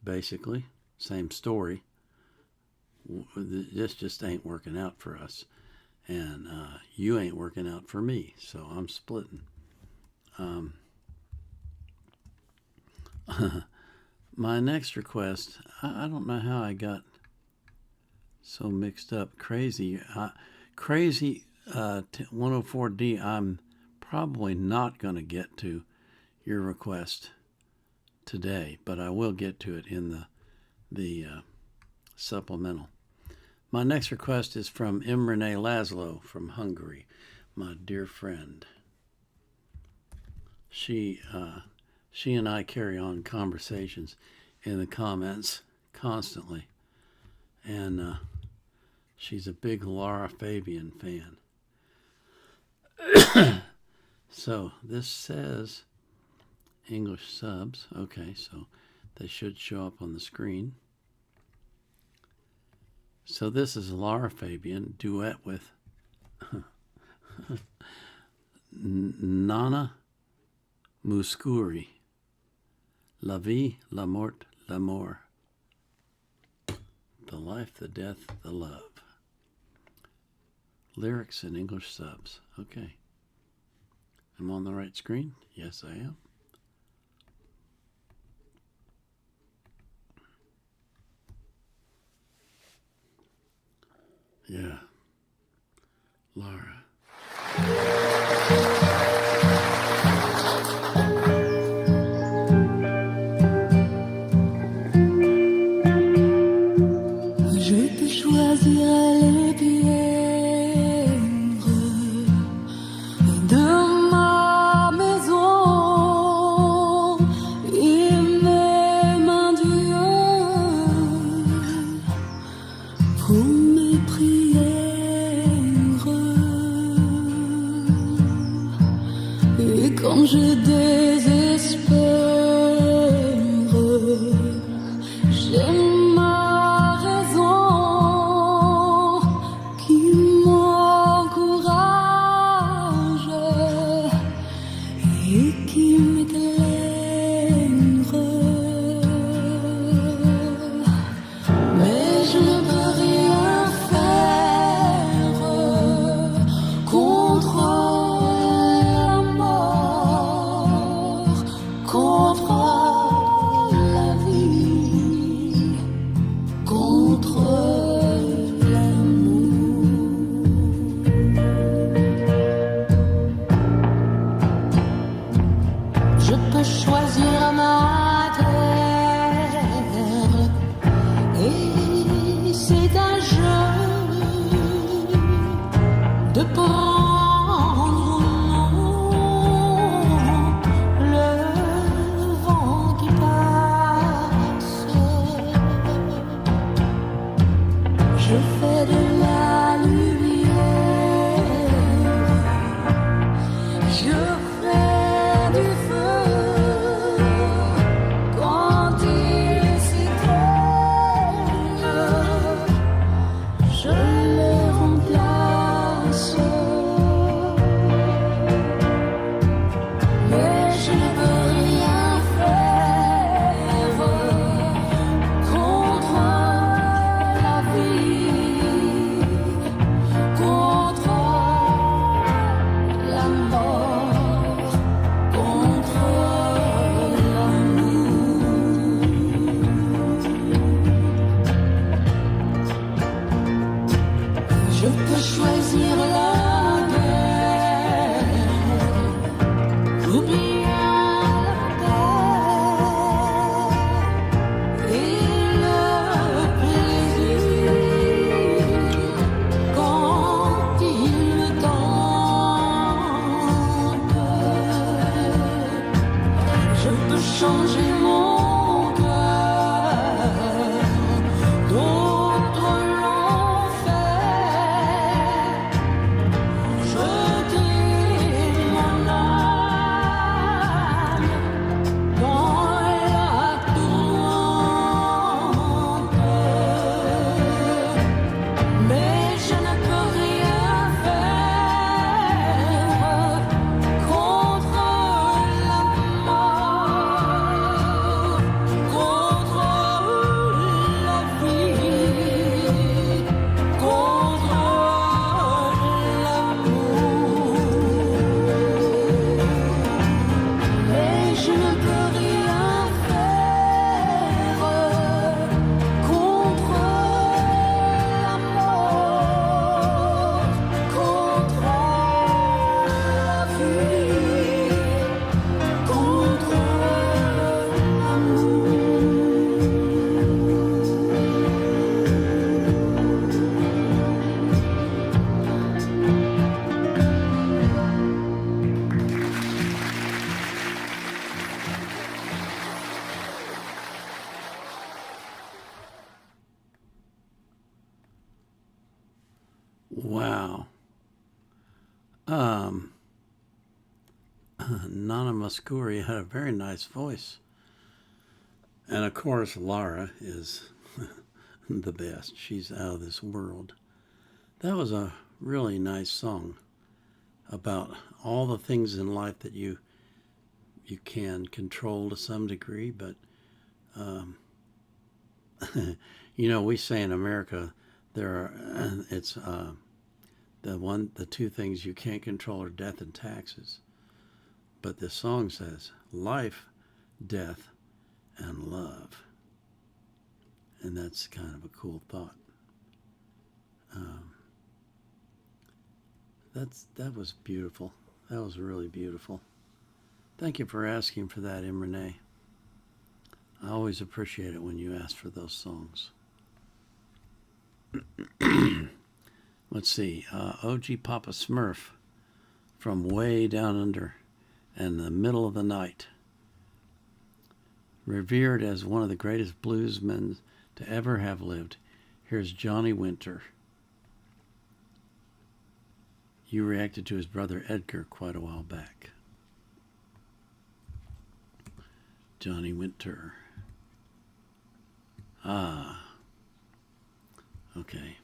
Speaker 1: Basically, same story. This just ain't working out for us. And you ain't working out for me. So I'm splitting. My next request, I don't know how I got so mixed up. Crazy 104D, I'm probably not going to get to your request today, but I will get to it in the supplemental. My next request is from Imre Laszlo from Hungary, my dear friend. She and I carry on conversations in the comments constantly, and she's a big Lara Fabian fan. So this says English subs. Okay, so they should show up on the screen. So this is Lara Fabian, duet with Nana Mouskouri. La vie, la mort, l'amour. The life, the death, the love. Lyrics and English subs. Okay. I'm on the right screen? Yes, I am. Yeah. Lara.
Speaker 14: Je te choisirai les pierres de ma maison et même un Dieu
Speaker 1: Wow. Nana Mouskouri had a very nice voice. And of course, Lara is the best. She's out of this world. That was a really nice song about all the things in life that you can control to some degree, but we say in America the two things you can't control are death and taxes. But this song says life, death, and love. And that's kind of a cool thought. That was beautiful. That was really beautiful. Thank you for asking for that, Renee. I always appreciate it when you ask for those songs. Let's see. OG Papa Smurf from way down under and the middle of the night. Revered as one of the greatest bluesmen to ever have lived, here's Johnny Winter. You reacted to his brother Edgar quite a while back. Johnny Winter. Okay.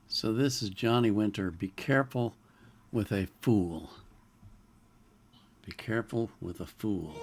Speaker 1: So this is Johnny Winter. Be careful with a fool. Be careful with a fool.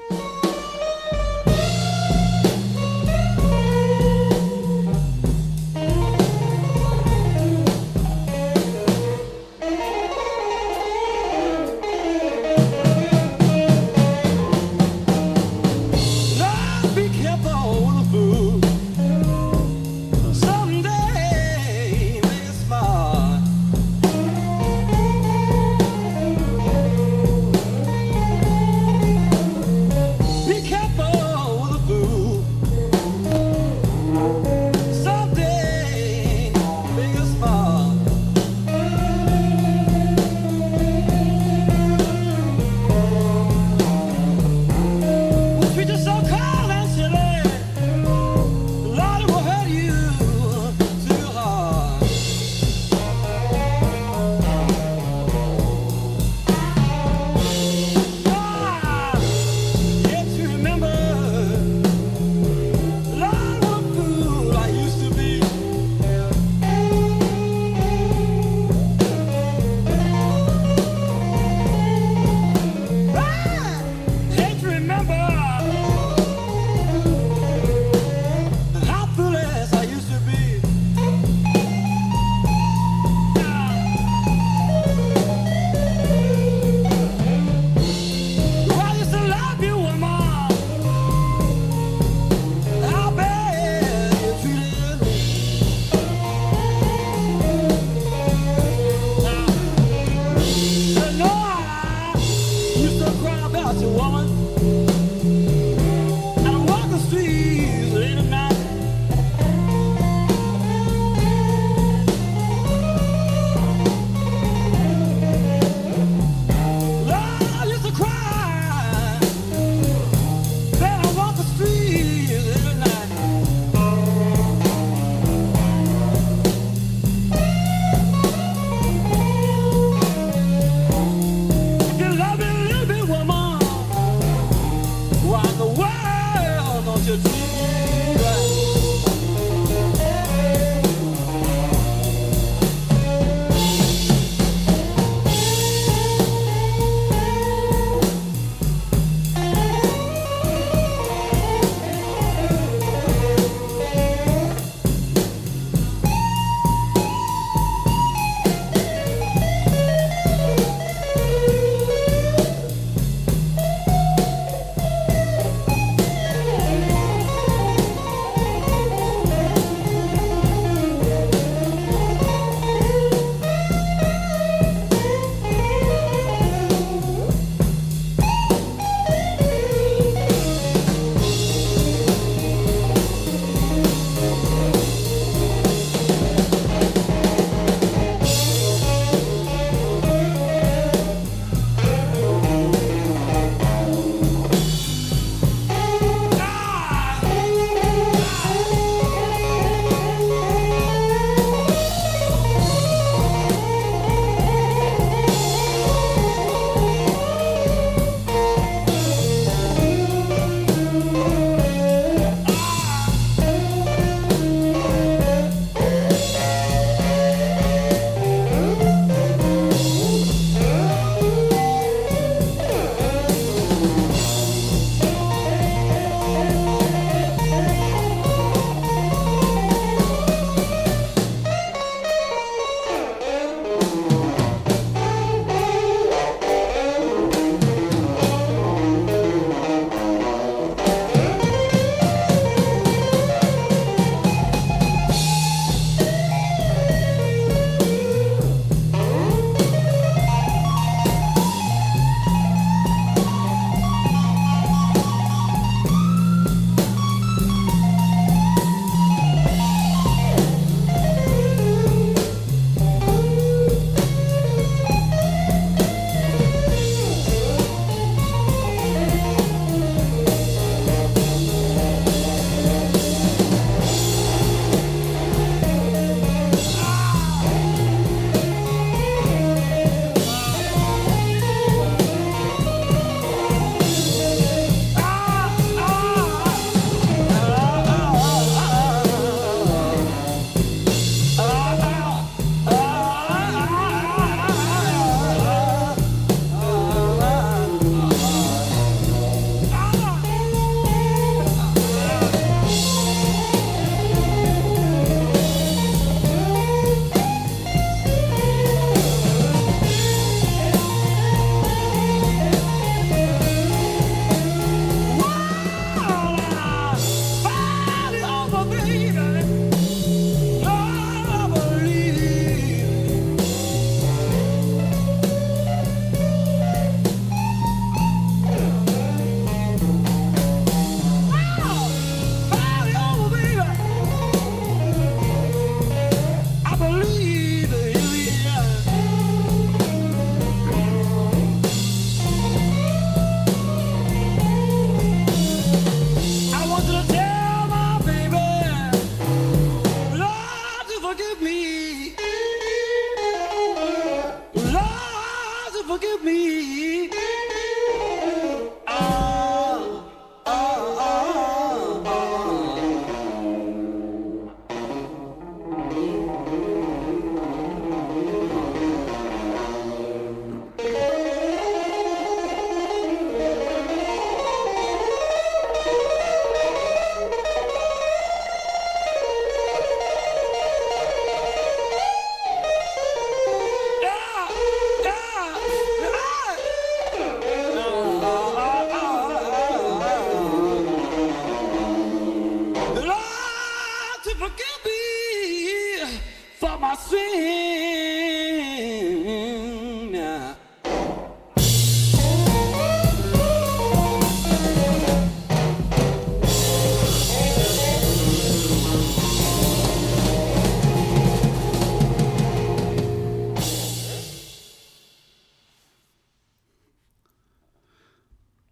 Speaker 3: forgive me for my sin.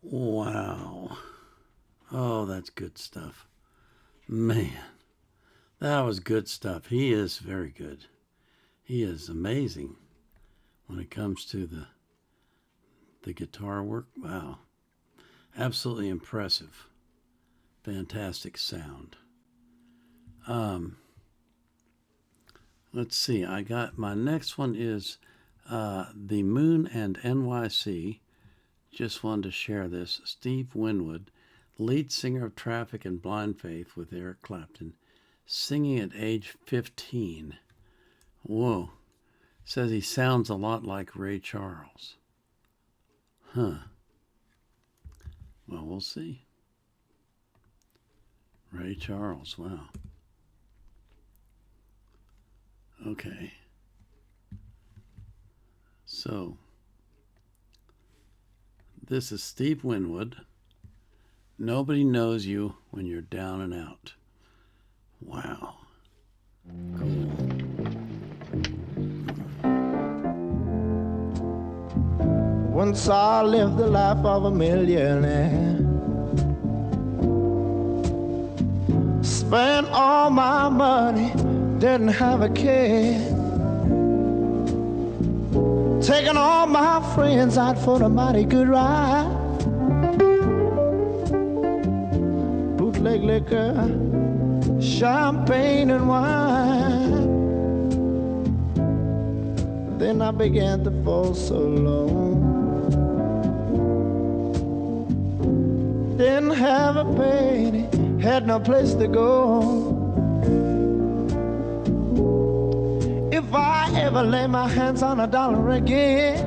Speaker 1: Wow. Oh, that's good stuff. Man, that was good stuff. He is very good. He is amazing when it comes to the guitar work. Wow. Absolutely impressive. Fantastic sound. Let's see. I got my next one is The Moon and NYC. Just wanted to share this. Steve Winwood, lead singer of Traffic and Blind Faith with Eric Clapton, singing at age 15. Whoa. Says he sounds a lot like Ray Charles. Huh. Well, we'll see. Ray Charles, wow. Okay. So, this is Steve Winwood. Nobody knows you when you're down and out. Wow. Cool.
Speaker 15: Once I lived the life of a millionaire. Spent all my money, didn't have a care. Taking all my friends out for a mighty good ride. Bootleg liquor, champagne and wine. Then I began to fall so low. Didn't have a penny, had no place to go. If I ever lay my hands on a dollar again,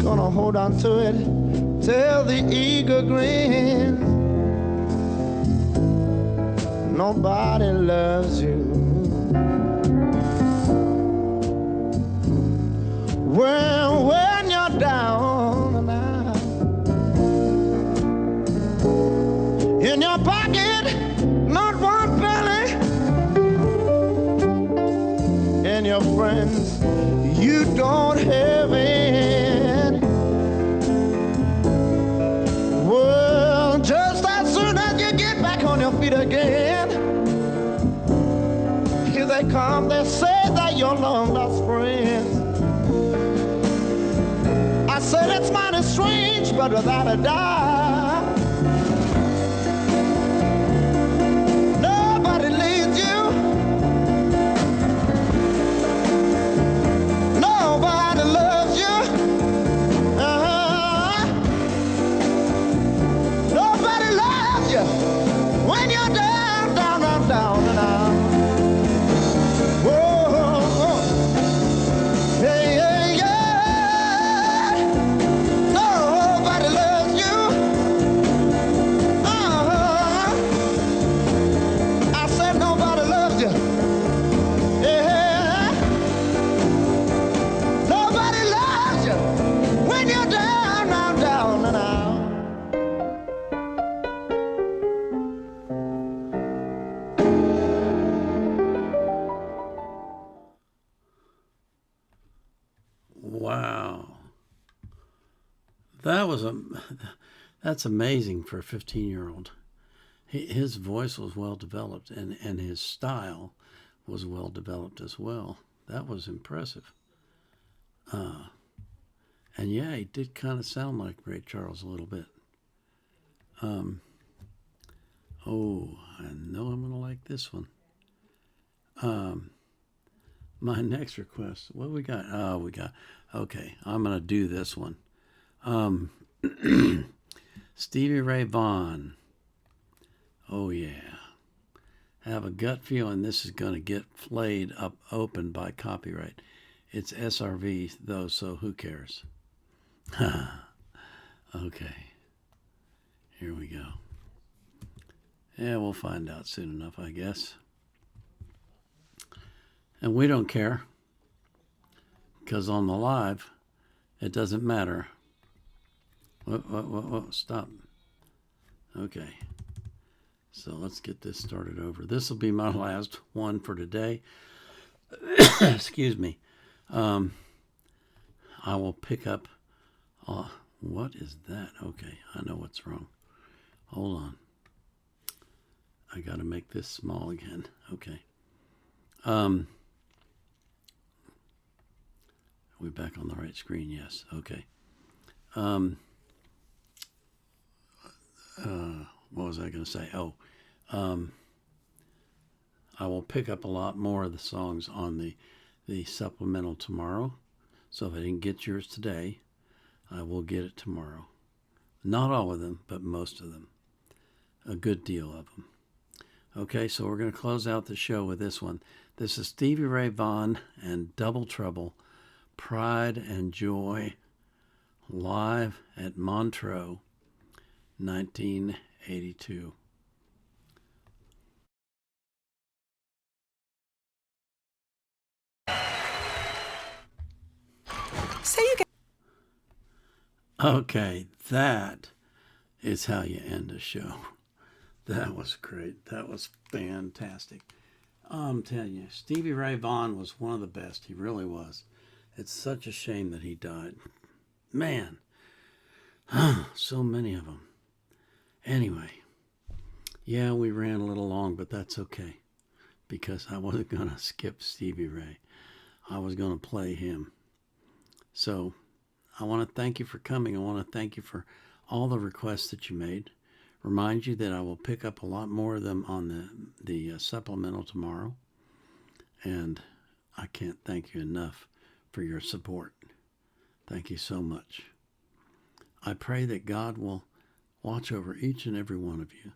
Speaker 15: gonna hold on to it till the eagle grins. Nobody loves you. Well, when you're down and out, in your pocket, not one penny, and your friends, you don't have any. Well, just as soon as you get back on your feet again, here they come, they say that you're long lost friends. I said it's mighty strange, but without a doubt, nobody leads you. Nobody loves you. Nobody loves you when you're down, down, down, down and out. Whoa, hey, hey, yeah. Nobody loves you. I said nobody loves you. Yeah. Nobody loves you when you're down, down, down and out.
Speaker 1: Wow. That's amazing for a 15-year-old. His voice was well developed and his style was well developed as well. That was impressive. And yeah, he did kind of sound like Ray Charles a little bit. Oh, I know I'm going to like this one. My next request, what we got? Okay, I'm going to do this one. Stevie Ray Vaughan. Oh, yeah. I have a gut feeling this is going to get flayed up open by copyright. It's SRV, though, so who cares? Okay. Here we go. Yeah, we'll find out soon enough, I guess. And we don't care, because on the live, it doesn't matter. What? Stop. Okay. So let's get this started over. This will be my last one for today. Excuse me. I will pick up. What is that? Okay, I know what's wrong. Hold on. I got to make this small again. Okay. We're back on the right screen. Yes. Okay. What was I going to say? I will pick up a lot more of the songs on the supplemental tomorrow. So if I didn't get yours today, I will get it tomorrow. Not all of them, but most of them. A good deal of them. Okay, so we're going to close out the show with this one. This is Stevie Ray Vaughan and Double Trouble, Pride and Joy, live at Montreux, 1982. Okay, that is how you end a show. That was great. That was fantastic. I'm telling you, Stevie Ray Vaughan was one of the best. He really was. It's such a shame that he died. Man, so many of them. Anyway, yeah, we ran a little long, but that's okay, because I wasn't going to skip Stevie Ray. I was going to play him. So I want to thank you for coming. I want to thank you for all the requests that you made. Remind you that I will pick up a lot more of them on the supplemental tomorrow. And I can't thank you enough for your support. Thank you so much. I pray that God will watch over each and every one of you,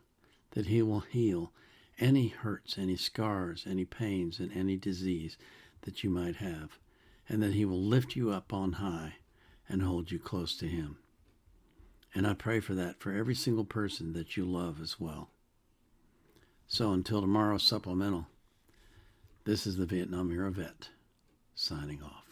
Speaker 1: that he will heal any hurts, any scars, any pains, and any disease that you might have, and that he will lift you up on high and hold you close to him. And I pray for that for every single person that you love as well. So until tomorrow's supplemental, this is the Vietnam Era Vet signing off.